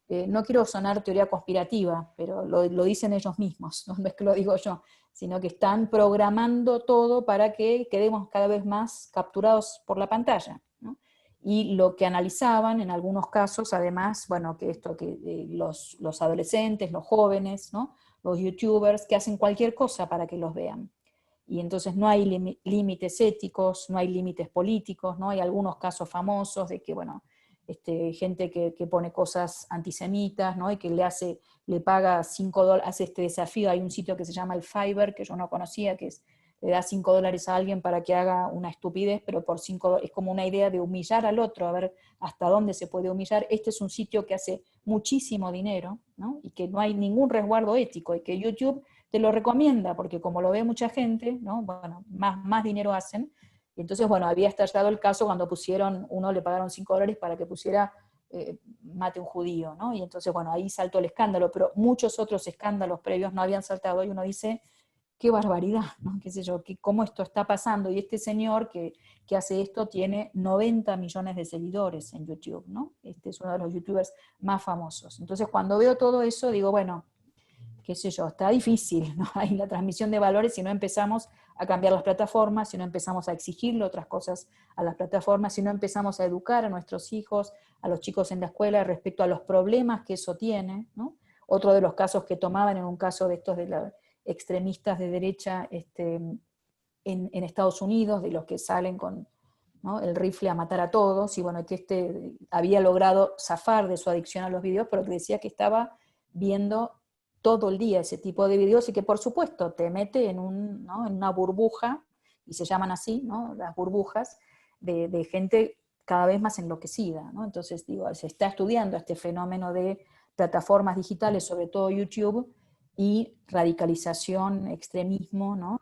No quiero sonar teoría conspirativa, pero lo dicen ellos mismos, no es que lo digo yo, sino que están programando todo para que quedemos cada vez más capturados por la pantalla, ¿no? Y lo que analizaban en algunos casos, además, bueno, que los adolescentes, los jóvenes, ¿no? Los youtubers, que hacen cualquier cosa para que los vean. Y entonces no hay límites éticos, no hay límites políticos, ¿no? Hay algunos casos famosos de que, bueno, gente que pone cosas antisemitas, ¿no? Y que le paga $5, hace este desafío. Hay un sitio que se llama el Fiverr, que yo no conocía, que le da $5 a alguien para que haga una estupidez, pero por $5 es como una idea de humillar al otro, a ver hasta dónde se puede humillar. Este es un sitio que hace muchísimo dinero, ¿no? Y que no hay ningún resguardo ético, y que YouTube te lo recomienda, porque como lo ve mucha gente, ¿no? Bueno, más dinero hacen. Y entonces, bueno, había estallado el caso cuando uno le pagaron $5 para que pusiera mate un judío, ¿no? Y entonces, bueno, ahí saltó el escándalo, pero muchos otros escándalos previos no habían saltado, y uno dice, qué barbaridad, ¿no? Qué sé yo, cómo esto está pasando, y este señor que hace esto tiene 90 millones de seguidores en YouTube, ¿no? Este es uno de los youtubers más famosos. Entonces, cuando veo todo eso, digo, bueno, qué sé yo, está difícil, ¿no? Hay la transmisión de valores si no empezamos a cambiar las plataformas, si no empezamos a exigirle otras cosas a las plataformas, si no empezamos a educar a nuestros hijos, a los chicos en la escuela respecto a los problemas que eso tiene, ¿no? Otro de los casos que tomaban, en un caso de estos de los extremistas de derecha en Estados Unidos, de los que salen con, ¿no?, el rifle a matar a todos, y bueno, que había logrado zafar de su adicción a los videos, pero que decía que estaba viendo todo el día ese tipo de videos, y que por supuesto te mete en una burbuja, y se llaman así, ¿no? Las burbujas, de gente cada vez más enloquecida, ¿no? Entonces, digo, se está estudiando este fenómeno de plataformas digitales, sobre todo YouTube, y radicalización, extremismo, ¿no?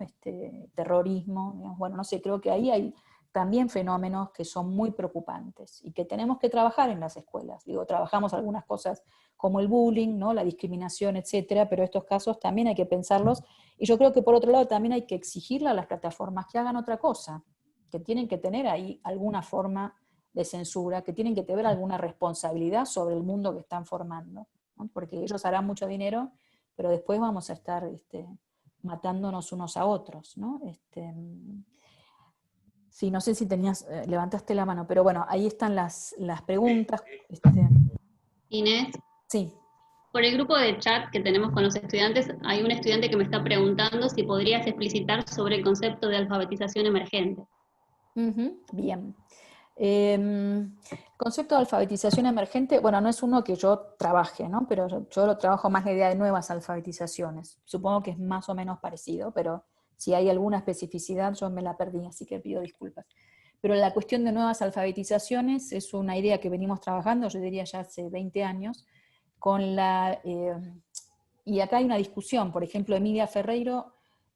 Terrorismo, digamos. Bueno, no sé, creo que ahí hay también fenómenos que son muy preocupantes y que tenemos que trabajar en las escuelas. Digo, trabajamos algunas cosas como el bullying, ¿no? La discriminación, etcétera, pero estos casos también hay que pensarlos, y yo creo que por otro lado también hay que exigirle a las plataformas que hagan otra cosa, que tienen que tener ahí alguna forma de censura, que tienen que tener alguna responsabilidad sobre el mundo que están formando, ¿no? Porque ellos harán mucho dinero, pero después vamos a estar matándonos unos a otros, ¿no? Sí, no sé si tenías, levantaste la mano, pero bueno, ahí están las preguntas. Inés. Sí. Por el grupo de chat que tenemos con los estudiantes, hay un estudiante que me está preguntando si podrías explicitar sobre el concepto de alfabetización emergente. Bien. El concepto de alfabetización emergente, bueno, no es uno que yo trabaje, ¿no? Pero yo lo trabajo más la idea de nuevas alfabetizaciones. Supongo que es más o menos parecido, pero si hay alguna especificidad yo me la perdí, así que pido disculpas. Pero la cuestión de nuevas alfabetizaciones es una idea que venimos trabajando, yo diría ya hace 20 años, con y acá hay una discusión. Por ejemplo, Emilia Ferreiro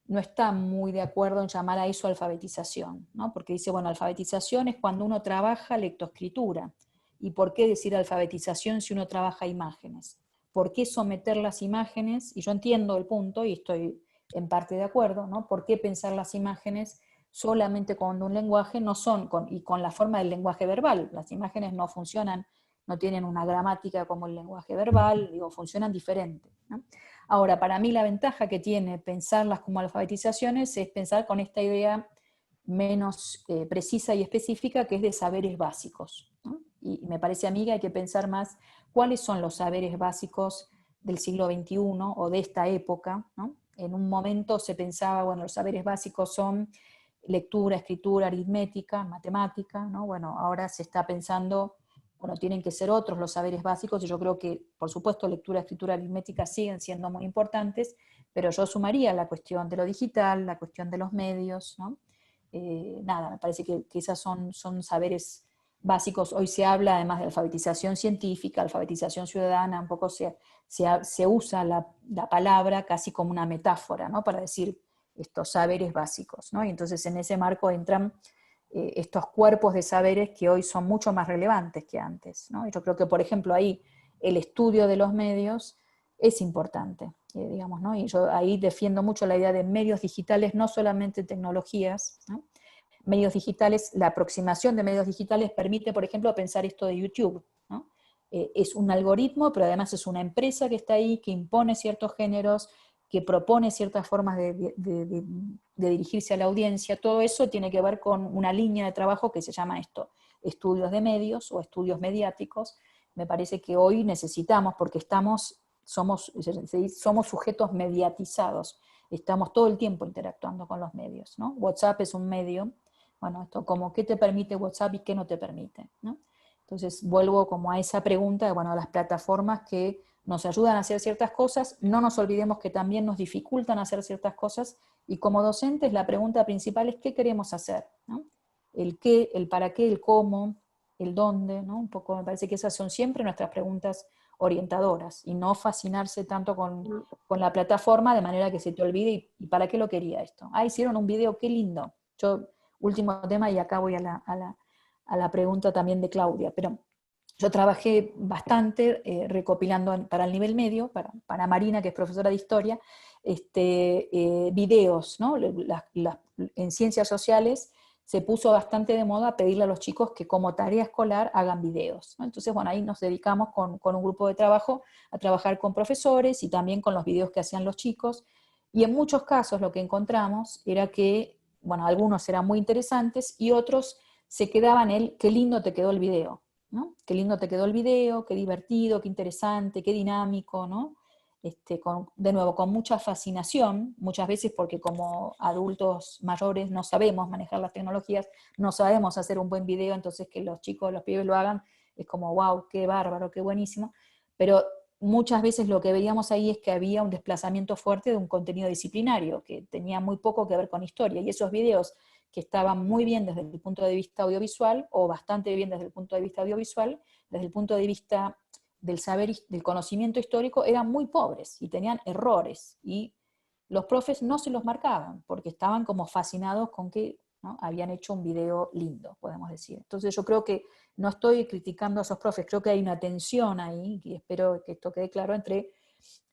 no está muy de acuerdo en llamar a eso alfabetización, ¿no? Porque dice, bueno, alfabetización es cuando uno trabaja lectoescritura. ¿Y por qué decir alfabetización si uno trabaja imágenes? ¿Por qué someter las imágenes? Y yo entiendo el punto y estoy en parte de acuerdo, ¿no? ¿Por qué pensar las imágenes solamente con un lenguaje y con la forma del lenguaje verbal? Las imágenes no funcionan, no tienen una gramática como el lenguaje verbal, digo, funcionan diferente, ¿no? Ahora, para mí la ventaja que tiene pensarlas como alfabetizaciones es pensar con esta idea menos precisa y específica, que es de saberes básicos, ¿no? Y me parece a mí que hay que pensar más cuáles son los saberes básicos del siglo XXI o de esta época, ¿no? En un momento se pensaba, bueno, los saberes básicos son lectura, escritura, aritmética, matemática, ¿no? Bueno, ahora se está pensando, bueno, tienen que ser otros los saberes básicos, y yo creo que, por supuesto, lectura, escritura, aritmética siguen siendo muy importantes, pero yo sumaría la cuestión de lo digital, la cuestión de los medios, ¿no? Nada, me parece que esas son saberes básicos. Hoy se habla además de alfabetización científica, alfabetización ciudadana, un poco se usa la palabra casi como una metáfora, ¿no? Para decir estos saberes básicos, ¿no? Y entonces en ese marco entran estos cuerpos de saberes que hoy son mucho más relevantes que antes, ¿no? Y yo creo que, por ejemplo, ahí el estudio de los medios es importante, digamos, ¿no? Y yo ahí defiendo mucho la idea de medios digitales, no solamente tecnologías, ¿no? Medios digitales, la aproximación de medios digitales permite, por ejemplo, pensar esto de YouTube, ¿no? Es un algoritmo, pero además es una empresa que está ahí, que impone ciertos géneros, que propone ciertas formas de dirigirse a la audiencia. Todo eso tiene que ver con una línea de trabajo que se llama esto, estudios de medios o estudios mediáticos. Me parece que hoy necesitamos, porque somos sujetos mediatizados, estamos todo el tiempo interactuando con los medios, ¿no? WhatsApp es un medio, bueno, esto como qué te permite WhatsApp y qué no te permite, ¿no? Entonces vuelvo como a esa pregunta, bueno, a las plataformas que nos ayudan a hacer ciertas cosas, no nos olvidemos que también nos dificultan hacer ciertas cosas, y como docentes la pregunta principal es qué queremos hacer, ¿no? El qué, el para qué, el cómo, el dónde, ¿no? Un poco me parece que esas son siempre nuestras preguntas orientadoras, y no fascinarse tanto con la plataforma de manera que se te olvide y para qué lo quería esto. Ah, hicieron un video, qué lindo. Yo, último tema y acá voy a la pregunta también de Claudia, pero yo trabajé bastante recopilando para el nivel medio, para Marina, que es profesora de historia, videos, ¿no? En ciencias sociales se puso bastante de moda pedirle a los chicos que como tarea escolar hagan videos, ¿no? Entonces, bueno, ahí nos dedicamos con un grupo de trabajo a trabajar con profesores y también con los videos que hacían los chicos, y en muchos casos lo que encontramos era que, bueno, algunos eran muy interesantes y otros se quedaban qué lindo te quedó el video, ¿no? Qué lindo te quedó el video, qué divertido, qué interesante, qué dinámico, ¿no? De nuevo, con mucha fascinación, muchas veces porque como adultos mayores no sabemos manejar las tecnologías, no sabemos hacer un buen video, entonces que los chicos, los pibes lo hagan, es como, wow, qué bárbaro, qué buenísimo, pero muchas veces lo que veíamos ahí es que había un desplazamiento fuerte de un contenido disciplinario, que tenía muy poco que ver con historia, y esos videos que estaban muy bien desde el punto de vista audiovisual, o bastante bien desde el punto de vista audiovisual, desde el punto de vista del saber, del conocimiento histórico, eran muy pobres y tenían errores, y los profes no se los marcaban, porque estaban como fascinados con que ¿no? Habían hecho un video lindo, podemos decir. Entonces yo creo que no estoy criticando a esos profes, creo que hay una tensión ahí, y espero que esto quede claro, entre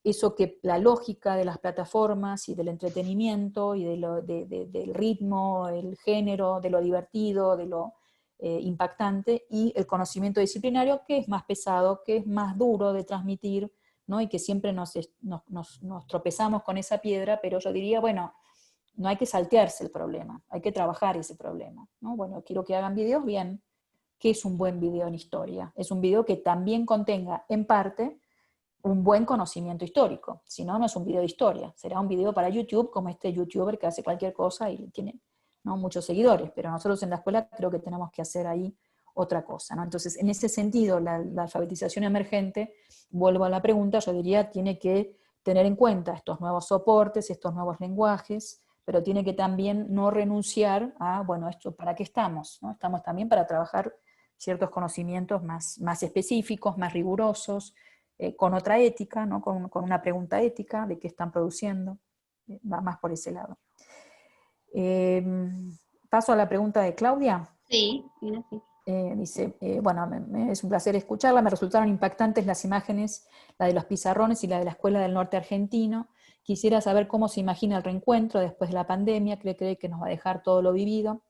eso que la lógica de las plataformas y del entretenimiento y del ritmo, el género, de lo divertido, de lo impactante, y el conocimiento disciplinario, que es más pesado, que es más duro de transmitir, ¿no? Y que siempre nos tropezamos con esa piedra, pero yo diría, bueno, no hay que saltearse el problema, hay que trabajar ese problema, ¿no? Bueno, quiero que hagan videos bien. ¿Qué es un buen video en historia? Es un video que también contenga, en parte, un buen conocimiento histórico. Si no, no es un video de historia. Será un video para YouTube, como este youtuber que hace cualquier cosa y tiene, ¿no?, muchos seguidores. Pero nosotros en la escuela creo que tenemos que hacer ahí otra cosa, ¿no? Entonces, en ese sentido, la alfabetización emergente, vuelvo a la pregunta, yo diría, tiene que tener en cuenta estos nuevos soportes, estos nuevos lenguajes, pero tiene que también no renunciar a, bueno, esto, ¿para qué estamos? ¿No? Estamos también para trabajar ciertos conocimientos más específicos, más rigurosos, con otra ética, ¿no? Con una pregunta ética de qué están produciendo, va más por ese lado. Paso a la pregunta de Claudia. Sí, sí. Dice, bueno, es un placer escucharla, me resultaron impactantes las imágenes, la de los pizarrones y la de la Escuela del Norte Argentino. Quisiera saber cómo se imagina el reencuentro después de la pandemia, cree que nos va a dejar todo lo vivido.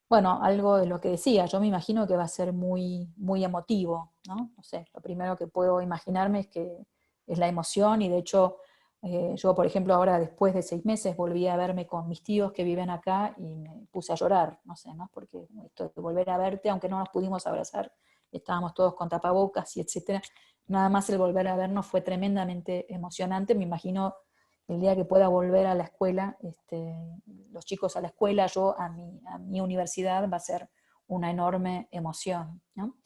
Bueno, algo de lo que decía, yo me imagino que va a ser muy, muy emotivo, ¿no? No sé, lo primero que puedo imaginarme es que es la emoción, y de hecho, yo, por ejemplo, ahora después de 6 meses volví a verme con mis tíos que viven acá y me puse a llorar, no sé, ¿no? Porque esto de volver a verte, aunque no nos pudimos abrazar, estábamos todos con tapabocas y etcétera, nada más el volver a vernos fue tremendamente emocionante. Me imagino el día que pueda volver a la escuela, los chicos a la escuela, yo a mi universidad, va a ser una enorme emoción, ¿no?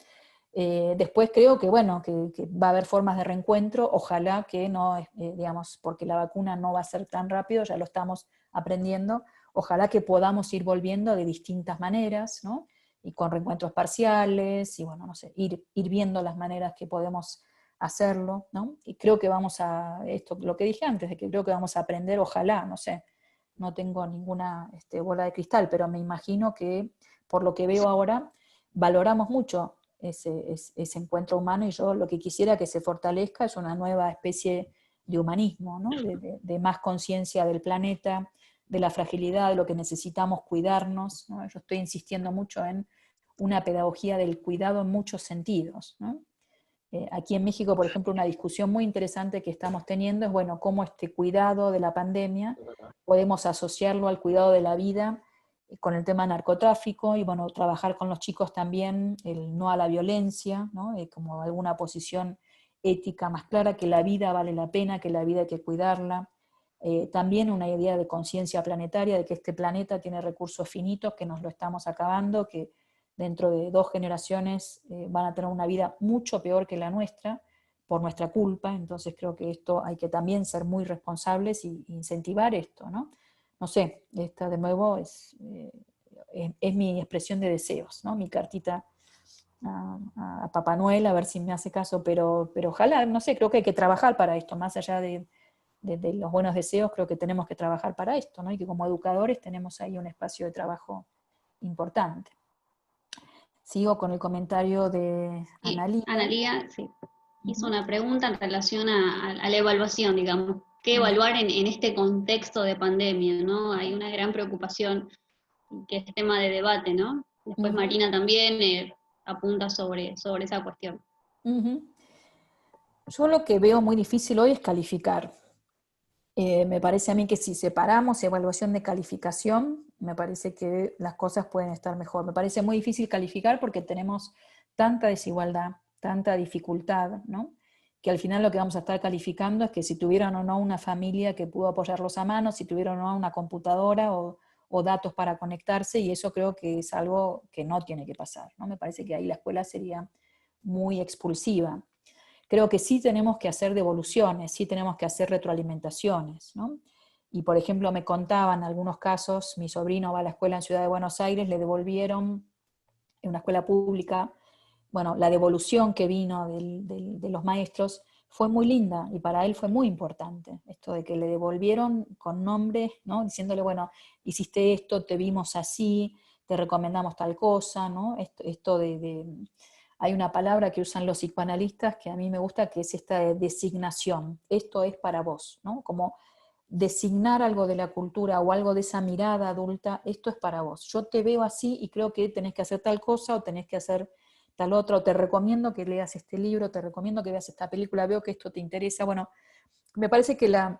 Después creo que, bueno, que va a haber formas de reencuentro, ojalá que no, digamos, porque la vacuna no va a ser tan rápido, ya lo estamos aprendiendo, ojalá que podamos ir volviendo de distintas maneras, ¿no? Y con reencuentros parciales, y bueno, no sé, ir viendo las maneras que podemos hacerlo, ¿no? Y creo que vamos a, esto, lo que dije antes, de que creo que vamos a aprender, ojalá, no sé, no tengo ninguna bola de cristal, pero me imagino que, por lo que veo ahora, valoramos mucho ese encuentro humano, y yo lo que quisiera que se fortalezca es una nueva especie de humanismo, ¿no? de más conciencia del planeta, de la fragilidad, de lo que necesitamos cuidarnos, ¿no? Yo estoy insistiendo mucho en una pedagogía del cuidado en muchos sentidos, ¿no? Aquí en México, por ejemplo, una discusión muy interesante que estamos teniendo es, bueno, cómo este cuidado de la pandemia podemos asociarlo al cuidado de la vida con el tema narcotráfico, y bueno, trabajar con los chicos también el no a la violencia, ¿no? Como alguna posición ética más clara, que la vida vale la pena, que la vida hay que cuidarla. También una idea de conciencia planetaria, de que este planeta tiene recursos finitos, que nos lo estamos acabando, que dentro de 2 generaciones van a tener una vida mucho peor que la nuestra, por nuestra culpa. Entonces creo que esto hay que también ser muy responsables y incentivar esto, ¿no? No sé, esta de nuevo es mi expresión de deseos, ¿no? Mi cartita a Papá Noel, a ver si me hace caso, pero ojalá, no sé, creo que hay que trabajar para esto, más allá de los buenos deseos, creo que tenemos que trabajar para esto, ¿no? Y que como educadores tenemos ahí un espacio de trabajo importante. Sigo con el comentario de Analía. Analía, sí, hizo una pregunta en relación a la evaluación, digamos. ¿Qué evaluar en este contexto de pandemia, ¿no? Hay una gran preocupación que es tema de debate, ¿no? Después Marina también apunta sobre esa cuestión. Yo lo que veo muy difícil hoy es calificar. Me parece a mí que si separamos evaluación de calificación, me parece que las cosas pueden estar mejor. Me parece muy difícil calificar porque tenemos tanta desigualdad, tanta dificultad, ¿no? Que al final lo que vamos a estar calificando es que si tuvieron o no una familia que pudo apoyarlos a mano, si tuvieron o no una computadora o datos para conectarse, y eso creo que es algo que no tiene que pasar, ¿no? Me parece que ahí la escuela sería muy expulsiva. Creo que sí tenemos que hacer devoluciones, sí tenemos que hacer retroalimentaciones, ¿no? Y por ejemplo me contaban en algunos casos, mi sobrino va a la escuela en Ciudad de Buenos Aires, le devolvieron en una escuela pública, bueno, la devolución que vino de los maestros fue muy linda y para él fue muy importante, esto de que le devolvieron con nombres, ¿no? Diciéndole, bueno, hiciste esto, te vimos así, te recomendamos tal cosa, ¿no? Esto hay una palabra que usan los psicoanalistas que a mí me gusta, que es esta de designación, esto es para vos, ¿no? Como designar algo de la cultura o algo de esa mirada adulta, esto es para vos, yo te veo así y creo que tenés que hacer tal cosa o tenés que hacer tal otra, o te recomiendo que leas este libro, te recomiendo que veas esta película, veo que esto te interesa. Bueno, me parece que la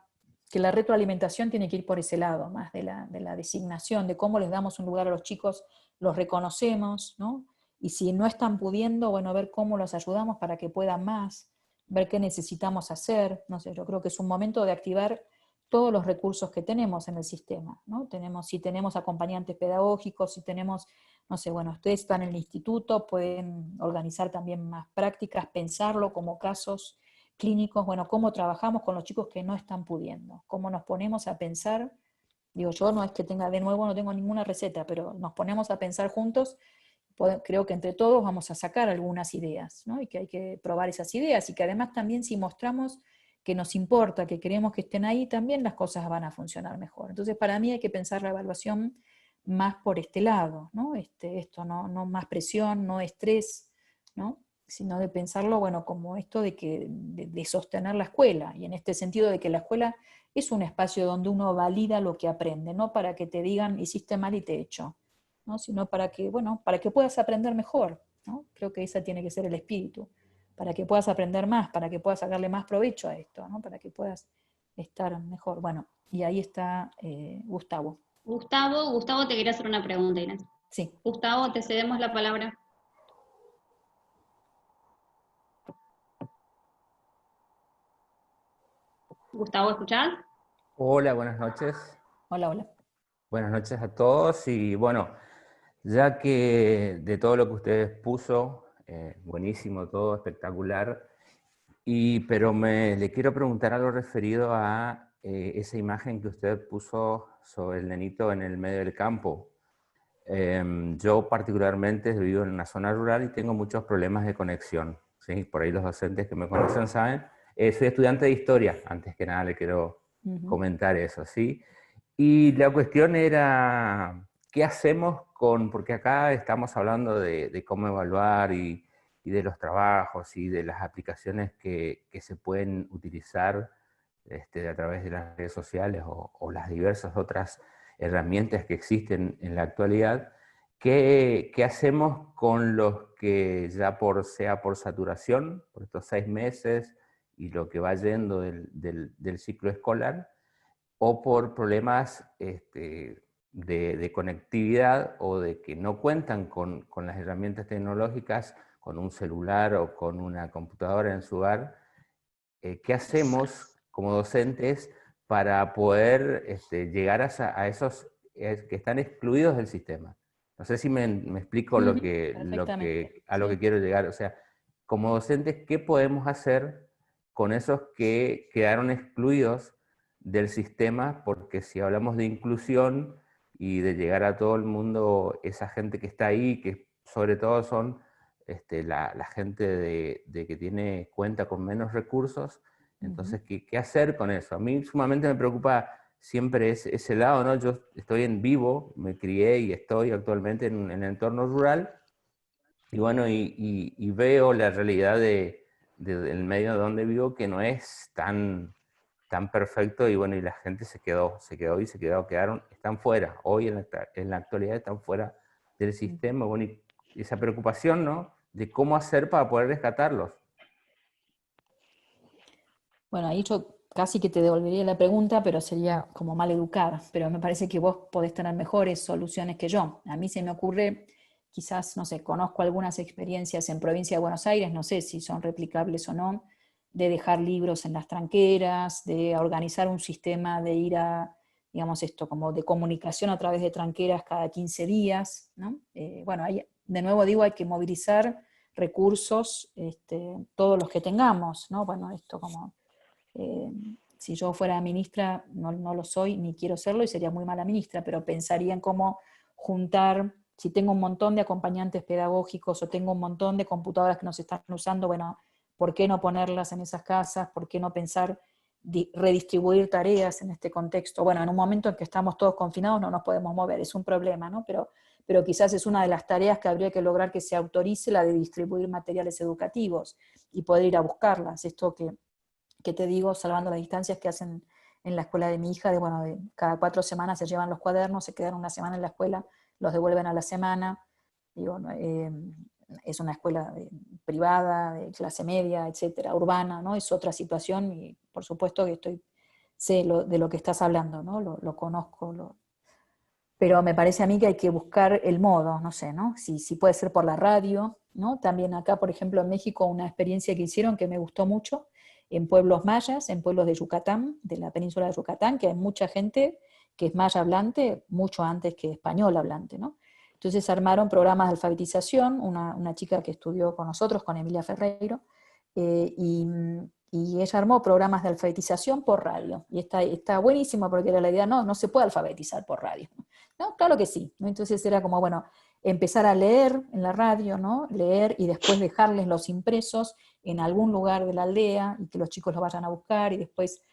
retroalimentación tiene que ir por ese lado, más de la designación, de cómo les damos un lugar a los chicos, los reconocemos, ¿no? Y si no están pudiendo, bueno, ver cómo los ayudamos para que puedan más, ver qué necesitamos hacer, no sé, yo creo que es un momento de activar todos los recursos que tenemos en el sistema, ¿no? Si tenemos acompañantes pedagógicos, si tenemos, no sé, bueno, ustedes están en el instituto, pueden organizar también más prácticas, pensarlo como casos clínicos, bueno, cómo trabajamos con los chicos que no están pudiendo, cómo nos ponemos a pensar, digo, yo no es que tenga, de nuevo no tengo ninguna receta, pero nos ponemos a pensar juntos, creo que entre todos vamos a sacar algunas ideas, ¿no? Y que hay que probar esas ideas, y que además también si mostramos que nos importa, que queremos que estén ahí, también las cosas van a funcionar mejor. Entonces, para mí hay que pensar la evaluación más por este lado, ¿no? Esto no más presión, no estrés, ¿no? Sino de pensarlo, bueno, como esto de sostener la escuela, y en este sentido de que la escuela es un espacio donde uno valida lo que aprende, no para que te digan, hiciste mal y te echo, ¿no? Sino para que, bueno, para que puedas aprender mejor, ¿no? Creo que ese tiene que ser el espíritu, para que puedas aprender más, para que puedas sacarle más provecho a esto, ¿no? Para que puedas estar mejor. Bueno, y ahí está Gustavo. Gustavo te quería hacer una pregunta, Inés. Sí. Gustavo, te cedemos la palabra. Gustavo, ¿escuchás? Hola, buenas noches. Hola, hola. Buenas noches a todos y bueno, ya que de todo lo que ustedes puso, buenísimo todo, espectacular, pero le quiero preguntar algo referido a esa imagen que usted puso sobre el nenito en el medio del campo. Yo particularmente vivo en una zona rural y tengo muchos problemas de conexión, ¿sí? Por ahí los docentes que me conocen saben. Soy estudiante de historia, antes que nada le quiero comentar eso, ¿sí? Y la cuestión era, ¿qué hacemos porque acá estamos hablando de cómo evaluar y de los trabajos y de las aplicaciones que se pueden utilizar a través de las redes sociales o las diversas otras herramientas que existen en la actualidad? ¿Qué hacemos con los que ya sea por saturación, por estos 6 meses y lo que va yendo del ciclo escolar, o por problemas de conectividad o de que no cuentan con las herramientas tecnológicas, con un celular o con una computadora en su hogar? ¿Qué hacemos como docentes para poder llegar a esos que están excluidos del sistema? No sé si me explico a lo que quiero llegar. O sea, como docentes, ¿qué podemos hacer con esos que quedaron excluidos del sistema? Porque si hablamos de inclusión y de llegar a todo el mundo, esa gente que está ahí, que sobre todo son la gente de que cuenta con menos recursos, entonces, ¿qué hacer con eso? A mí sumamente me preocupa siempre ese lado, ¿no? Yo estoy en Vivo, me crié y estoy actualmente en el entorno rural, y bueno, y veo la realidad del medio donde vivo, que no es tan perfecto, y bueno, y la gente están fuera, hoy en la actualidad están fuera del sistema, bueno, y esa preocupación, ¿no? De cómo hacer para poder rescatarlos. Bueno, ahí yo casi que te devolvería la pregunta, pero sería como mal educada, pero me parece que vos podés tener mejores soluciones que yo. A mí se me ocurre, quizás, no sé, conozco algunas experiencias en provincia de Buenos Aires, no sé si son replicables o no, de dejar libros en las tranqueras, de organizar un sistema de ir a, digamos esto, como de comunicación a través de tranqueras cada 15 días, ¿no? Bueno, ahí, de nuevo digo, hay que movilizar recursos, todos los que tengamos, ¿no? Bueno, esto como... si yo fuera ministra, no lo soy, ni quiero serlo, y sería muy mala ministra, pero pensaría en cómo juntar, si tengo un montón de acompañantes pedagógicos o tengo un montón de computadoras que no se están usando, bueno, ¿por qué no ponerlas en esas casas? ¿Por qué no pensar redistribuir tareas en este contexto? Bueno, en un momento en que estamos todos confinados no nos podemos mover, es un problema, ¿no? Pero quizás es una de las tareas que habría que lograr que se autorice, la de distribuir materiales educativos y poder ir a buscarlas. Esto que te digo, salvando las distancias que hacen en la escuela de mi hija, de cada 4 semanas se llevan los cuadernos, se quedan una semana en la escuela, los devuelven a la semana. Digo, es una escuela privada, de clase media, etcétera, urbana, ¿no? Es otra situación y por supuesto que sé de lo que estás hablando, ¿no? Lo conozco, pero me parece a mí que hay que buscar el modo, no sé, ¿no? Si puede ser por la radio, ¿no? También acá, por ejemplo, en México, una experiencia que hicieron que me gustó mucho, en pueblos mayas, en pueblos de Yucatán, de la península de Yucatán, que hay mucha gente que es maya hablante, mucho antes que español hablante, ¿no? Entonces armaron programas de alfabetización, una chica que estudió con nosotros, con Emilia Ferreiro, y ella armó programas de alfabetización por radio, y está buenísimo porque era la idea, no se puede alfabetizar por radio, ¿no? Claro que sí, ¿no? Entonces era como, bueno, empezar a leer en la radio, ¿no? Leer y después dejarles los impresos en algún lugar de la aldea y que los chicos los vayan a buscar y después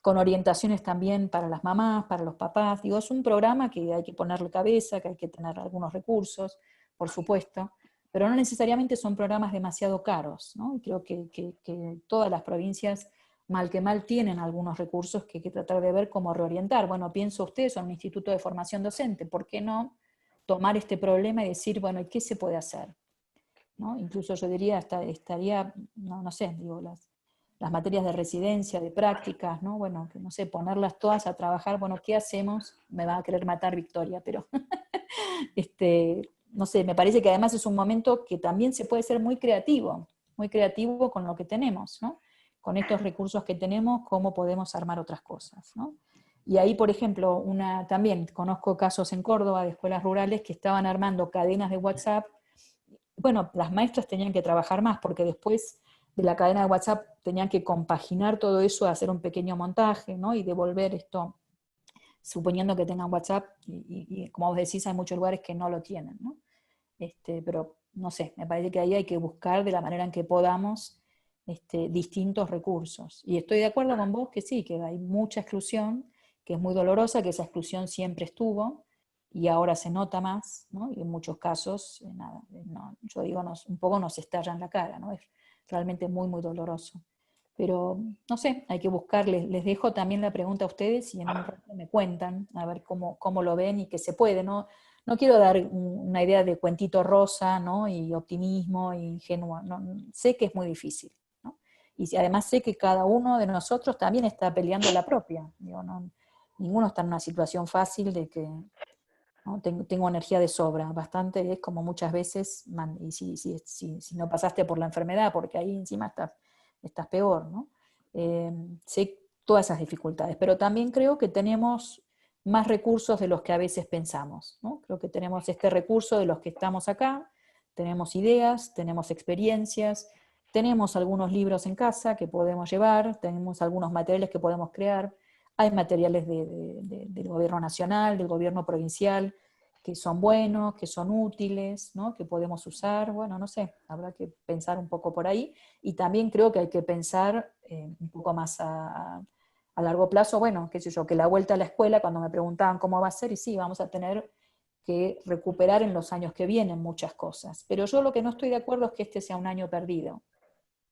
con orientaciones también para las mamás, para los papás. Digo, es un programa que hay que ponerle cabeza, que hay que tener algunos recursos, por supuesto, pero no necesariamente son programas demasiado caros, ¿no? Y creo que todas las provincias, mal que mal, tienen algunos recursos que hay que tratar de ver cómo reorientar. Bueno, pienso ustedes, son un instituto de formación docente, ¿por qué no tomar este problema y decir, bueno, ¿y qué se puede hacer? ¿No? Incluso yo diría, estaría, no sé, digo, las materias de residencia, de prácticas, ¿no? Bueno, que no sé, ponerlas todas a trabajar, bueno, ¿qué hacemos? Me va a querer matar Victoria, pero no sé, me parece que además es un momento que también se puede ser muy creativo con lo que tenemos, ¿no? Con estos recursos que tenemos, cómo podemos armar otras cosas, ¿no? Y ahí, por ejemplo, también conozco casos en Córdoba de escuelas rurales que estaban armando cadenas de WhatsApp. Bueno, las maestras tenían que trabajar más porque después de la cadena de WhatsApp tenían que compaginar todo eso, hacer un pequeño montaje, ¿no? Y devolver esto, suponiendo que tengan WhatsApp, y como vos decís, hay muchos lugares que no lo tienen, ¿no? Pero no sé, me parece que ahí hay que buscar de la manera en que podamos distintos recursos. Y estoy de acuerdo con vos que sí, que hay mucha exclusión, que es muy dolorosa, que esa exclusión siempre estuvo, y ahora se nota más, ¿no? Y en muchos casos, yo digo, un poco nos estalla en la cara, ¿no? Es realmente muy, muy doloroso. Pero, no sé, hay que buscarles. Les dejo también la pregunta a ustedes y en un rato me cuentan, a ver cómo lo ven y que se puede, ¿no? No quiero dar una idea de cuentito rosa, ¿no? Y optimismo y ingenuo, ¿no? Sé que es muy difícil, ¿no? Y además sé que cada uno de nosotros también está peleando la propia. Digo, ninguno está en una situación fácil de que, ¿no? Tengo energía de sobra, bastante es como muchas veces, y si no pasaste por la enfermedad, porque ahí encima estás peor, ¿no? Sé todas esas dificultades, pero también creo que tenemos más recursos de los que a veces pensamos, ¿no? Creo que tenemos este recurso de los que estamos acá, tenemos ideas, tenemos experiencias, tenemos algunos libros en casa que podemos llevar, tenemos algunos materiales que podemos crear, hay materiales del gobierno nacional, del gobierno provincial, que son buenos, que son útiles, ¿no? Que podemos usar, bueno, no sé, habrá que pensar un poco por ahí, y también creo que hay que pensar un poco más a largo plazo, bueno, qué sé yo, que la vuelta a la escuela, cuando me preguntaban cómo va a ser, y sí, vamos a tener que recuperar en los años que vienen muchas cosas, pero yo lo que no estoy de acuerdo es que este sea un año perdido,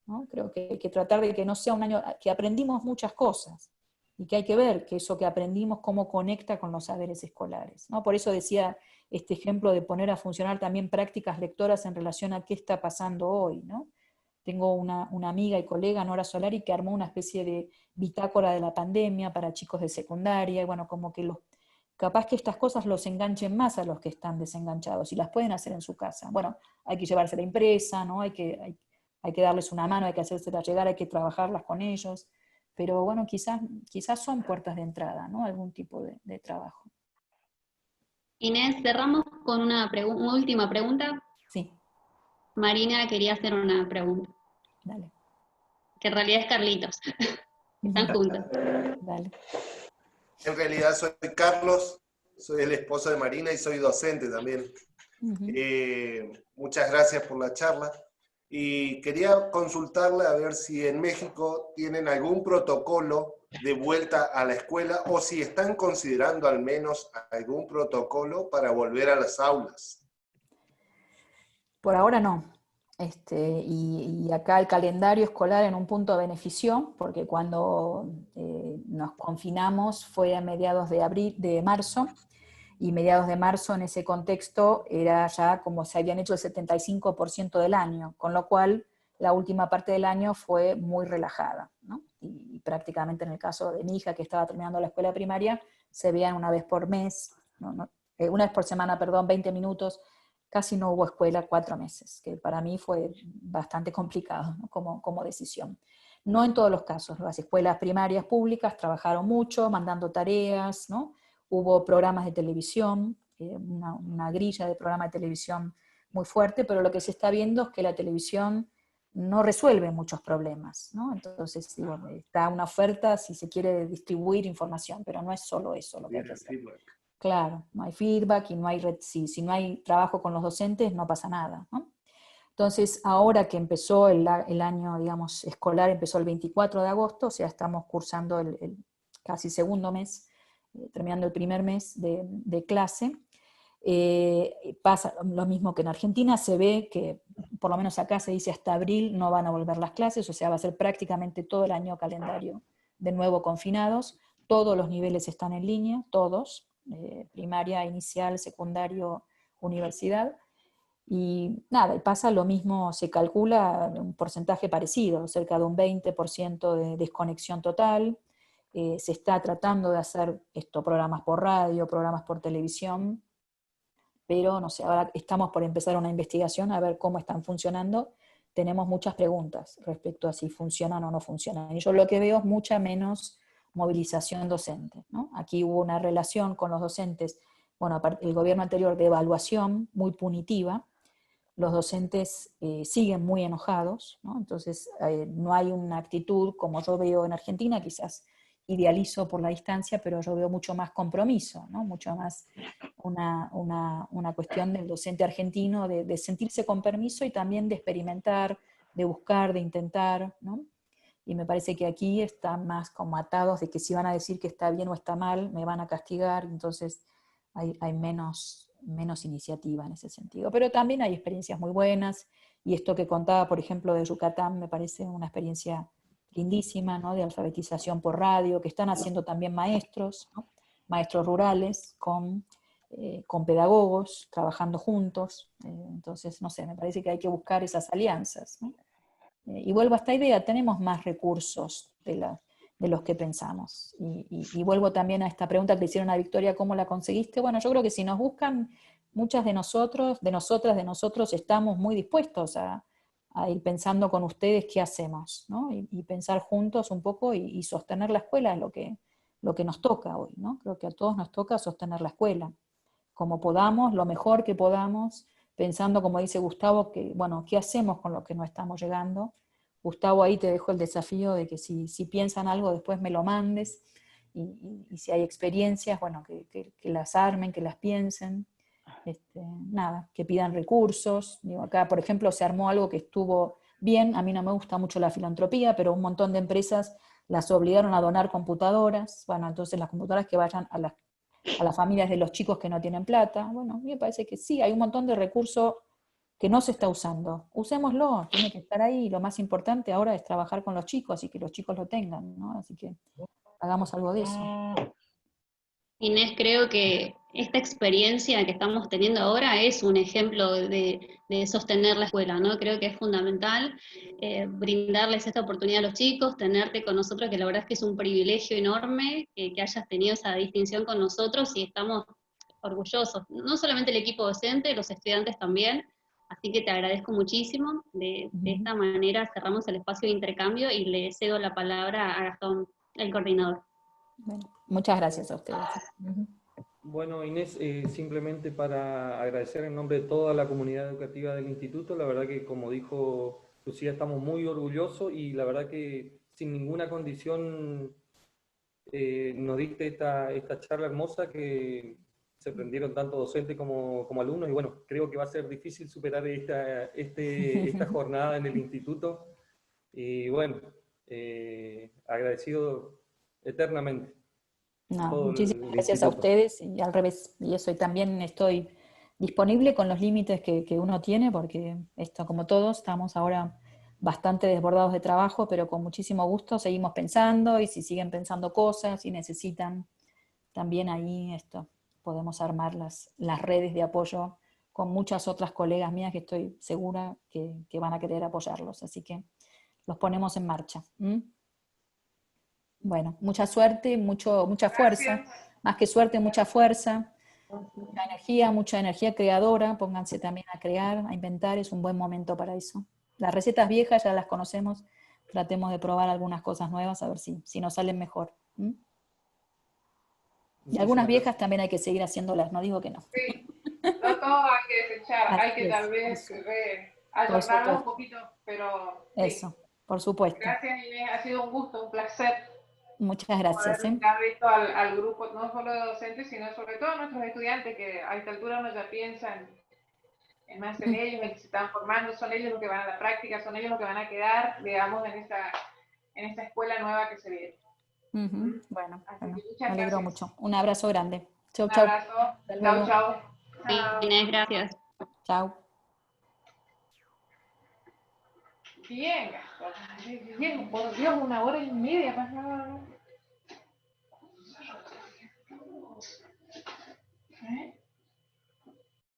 ¿no? Creo que hay que tratar de que no sea un año, que aprendimos muchas cosas, y que hay que ver que eso que aprendimos cómo conecta con los saberes escolares, ¿no? Por eso decía este ejemplo de poner a funcionar también prácticas lectoras en relación a qué está pasando hoy, ¿no? Tengo una amiga y colega, Nora Solari, que armó una especie de bitácora de la pandemia para chicos de secundaria, y bueno, como que capaz que estas cosas los enganchen más a los que están desenganchados, y las pueden hacer en su casa. Bueno, hay que llevársela impresa, ¿no? Hay que darles una mano, hay que hacérselas llegar, hay que trabajarlas con ellos, pero bueno, quizás son puertas de entrada, ¿no? Algún tipo de trabajo. Inés, cerramos con una última pregunta. Sí. Marina quería hacer una pregunta. Dale. Que en realidad es Carlitos. Están juntos. Dale. En realidad soy Carlos, soy el esposo de Marina y soy docente también. Muchas gracias por la charla. Y quería consultarle a ver si en México tienen algún protocolo de vuelta a la escuela o si están considerando al menos algún protocolo para volver a las aulas. Por ahora no. Y acá el calendario escolar en un punto benefició, porque cuando nos confinamos fue a mediados de marzo, y mediados de marzo en ese contexto era ya como se habían hecho el 75% del año, con lo cual la última parte del año fue muy relajada, ¿no? Y prácticamente en el caso de mi hija, que estaba terminando la escuela primaria, se veían una vez por mes, una vez por semana, perdón, 20 minutos, casi no hubo escuela 4 meses, que para mí fue bastante complicado, ¿no? como decisión. No en todos los casos, las escuelas primarias públicas trabajaron mucho, mandando tareas, ¿no? Hubo programas de televisión, una grilla de programas de televisión muy fuerte, pero lo que se está viendo es que la televisión no resuelve muchos problemas, ¿no? Entonces, digo, está una oferta si se quiere distribuir información, pero no es solo eso lo que hay que hacer. Claro, no hay feedback y no hay si no hay trabajo con los docentes, no pasa nada, ¿no? Entonces, ahora que empezó el año, digamos, escolar, empezó el 24 de agosto, o sea, estamos cursando el casi segundo mes, terminando el primer mes de clase. Pasa lo mismo que en Argentina, se ve que, por lo menos acá se dice hasta abril no van a volver las clases, o sea, va a ser prácticamente todo el año calendario de nuevo confinados, todos los niveles están en línea, todos, primaria, inicial, secundario, universidad, y nada, y pasa lo mismo, se calcula un porcentaje parecido, cerca de un 20% de desconexión total. Se está tratando de hacer programas por radio, programas por televisión, pero no sé, ahora estamos por empezar una investigación a ver cómo están funcionando. Tenemos muchas preguntas respecto a si funcionan o no funcionan. Y yo lo que veo es mucha menos movilización docente, ¿no? Aquí hubo una relación con los docentes, bueno, el gobierno anterior de evaluación muy punitiva. Los docentes siguen muy enojados, ¿no? Entonces no hay una actitud como yo veo en Argentina, quizás idealizo por la distancia, pero yo veo mucho más compromiso, ¿no? Mucho más una cuestión del docente argentino de sentirse con permiso y también de experimentar, de buscar, de intentar, ¿no? Y me parece que aquí están más como atados de que si van a decir que está bien o está mal, me van a castigar, entonces hay menos iniciativa en ese sentido. Pero también hay experiencias muy buenas, y esto que contaba, por ejemplo, de Yucatán, me parece una experiencia lindísima, ¿no? De alfabetización por radio, que están haciendo también maestros, ¿no? Maestros rurales con pedagogos, trabajando juntos. Entonces, no sé, me parece que hay que buscar esas alianzas, ¿no? Y vuelvo a esta idea, tenemos más recursos de los que pensamos. Y vuelvo también a esta pregunta que le hicieron a Victoria, ¿cómo la conseguiste? Bueno, yo creo que si nos buscan, muchas de nosotros, de nosotros, estamos muy dispuestos a ir pensando con ustedes qué hacemos, ¿no? Y pensar juntos un poco y sostener la escuela es lo que nos toca hoy, ¿no? Creo que a todos nos toca sostener la escuela, como podamos, lo mejor que podamos, pensando, como dice Gustavo, que, bueno, ¿qué hacemos con lo que no estamos llegando? Gustavo, ahí te dejo el desafío de que si piensan algo, después me lo mandes, y si hay experiencias, bueno, que las armen, que las piensen, nada, que pidan recursos. Digo, acá, por ejemplo, se armó algo que estuvo bien, a mí no me gusta mucho la filantropía, pero un montón de empresas las obligaron a donar computadoras, bueno, entonces las computadoras que vayan a las familias de los chicos que no tienen plata. Bueno, a mí me parece que sí, hay un montón de recursos que no se está usando. Usémoslo, tiene que estar ahí. Lo más importante ahora es trabajar con los chicos y que los chicos lo tengan, ¿no? Así que hagamos algo de eso. Inés, creo que esta experiencia que estamos teniendo ahora es un ejemplo de sostener la escuela, ¿no? Creo que es fundamental brindarles esta oportunidad a los chicos, tenerte con nosotros, que la verdad es que es un privilegio enorme que hayas tenido esa distinción con nosotros, y estamos orgullosos, no solamente el equipo docente, los estudiantes también, así que te agradezco muchísimo. De esta manera cerramos el espacio de intercambio y le cedo la palabra a Gastón, el coordinador. Bueno, muchas gracias a ustedes. Bueno, Inés, simplemente para agradecer en nombre de toda la comunidad educativa del instituto, la verdad que, como dijo Lucía, estamos muy orgullosos, y la verdad que sin ninguna condición nos diste esta charla hermosa que se prendieron tanto docentes como alumnos, y bueno, creo que va a ser difícil superar esta jornada en el instituto, y bueno, agradecido eternamente. No, Todo muchísimas el gracias a instituto. ustedes y al revés. Y eso, y también estoy disponible con los límites que uno tiene, porque esto, como todos, estamos ahora bastante desbordados de trabajo, pero con muchísimo gusto seguimos pensando, y si siguen pensando cosas y necesitan, también ahí podemos armar las redes de apoyo con muchas otras colegas mías que estoy segura que van a querer apoyarlos. Así que los ponemos en marcha. Bueno, mucha suerte, mucha fuerza, más que suerte, mucha fuerza, mucha energía creadora. Pónganse también a crear, a inventar, es un buen momento para eso. Las recetas viejas ya las conocemos, tratemos de probar algunas cosas nuevas a ver si nos salen mejor. Y algunas viejas también hay que seguir haciéndolas, no digo que no. Sí, no todo hay que desechar, hay Así que es, tal vez por ayornarlo un supuesto. poquito, pero sí. Eso, por supuesto. Gracias, Inés, ha sido un gusto, un placer Muchas gracias. poder dar esto al grupo, no solo de docentes, sino sobre todo a nuestros estudiantes, que a esta altura uno ya piensa en más en ellos, en que se están formando, son ellos los que van a la práctica, son ellos los que van a quedar, digamos, en esta escuela nueva que se viene. Bueno, Así que me muchas alegro gracias. mucho. Un abrazo grande. Chau, Un chau. abrazo. Hasta Chau, luego. chau. Inés, gracias. Chau. Bien, Gastón. Bien, por Dios, 1 hora y media pasaba.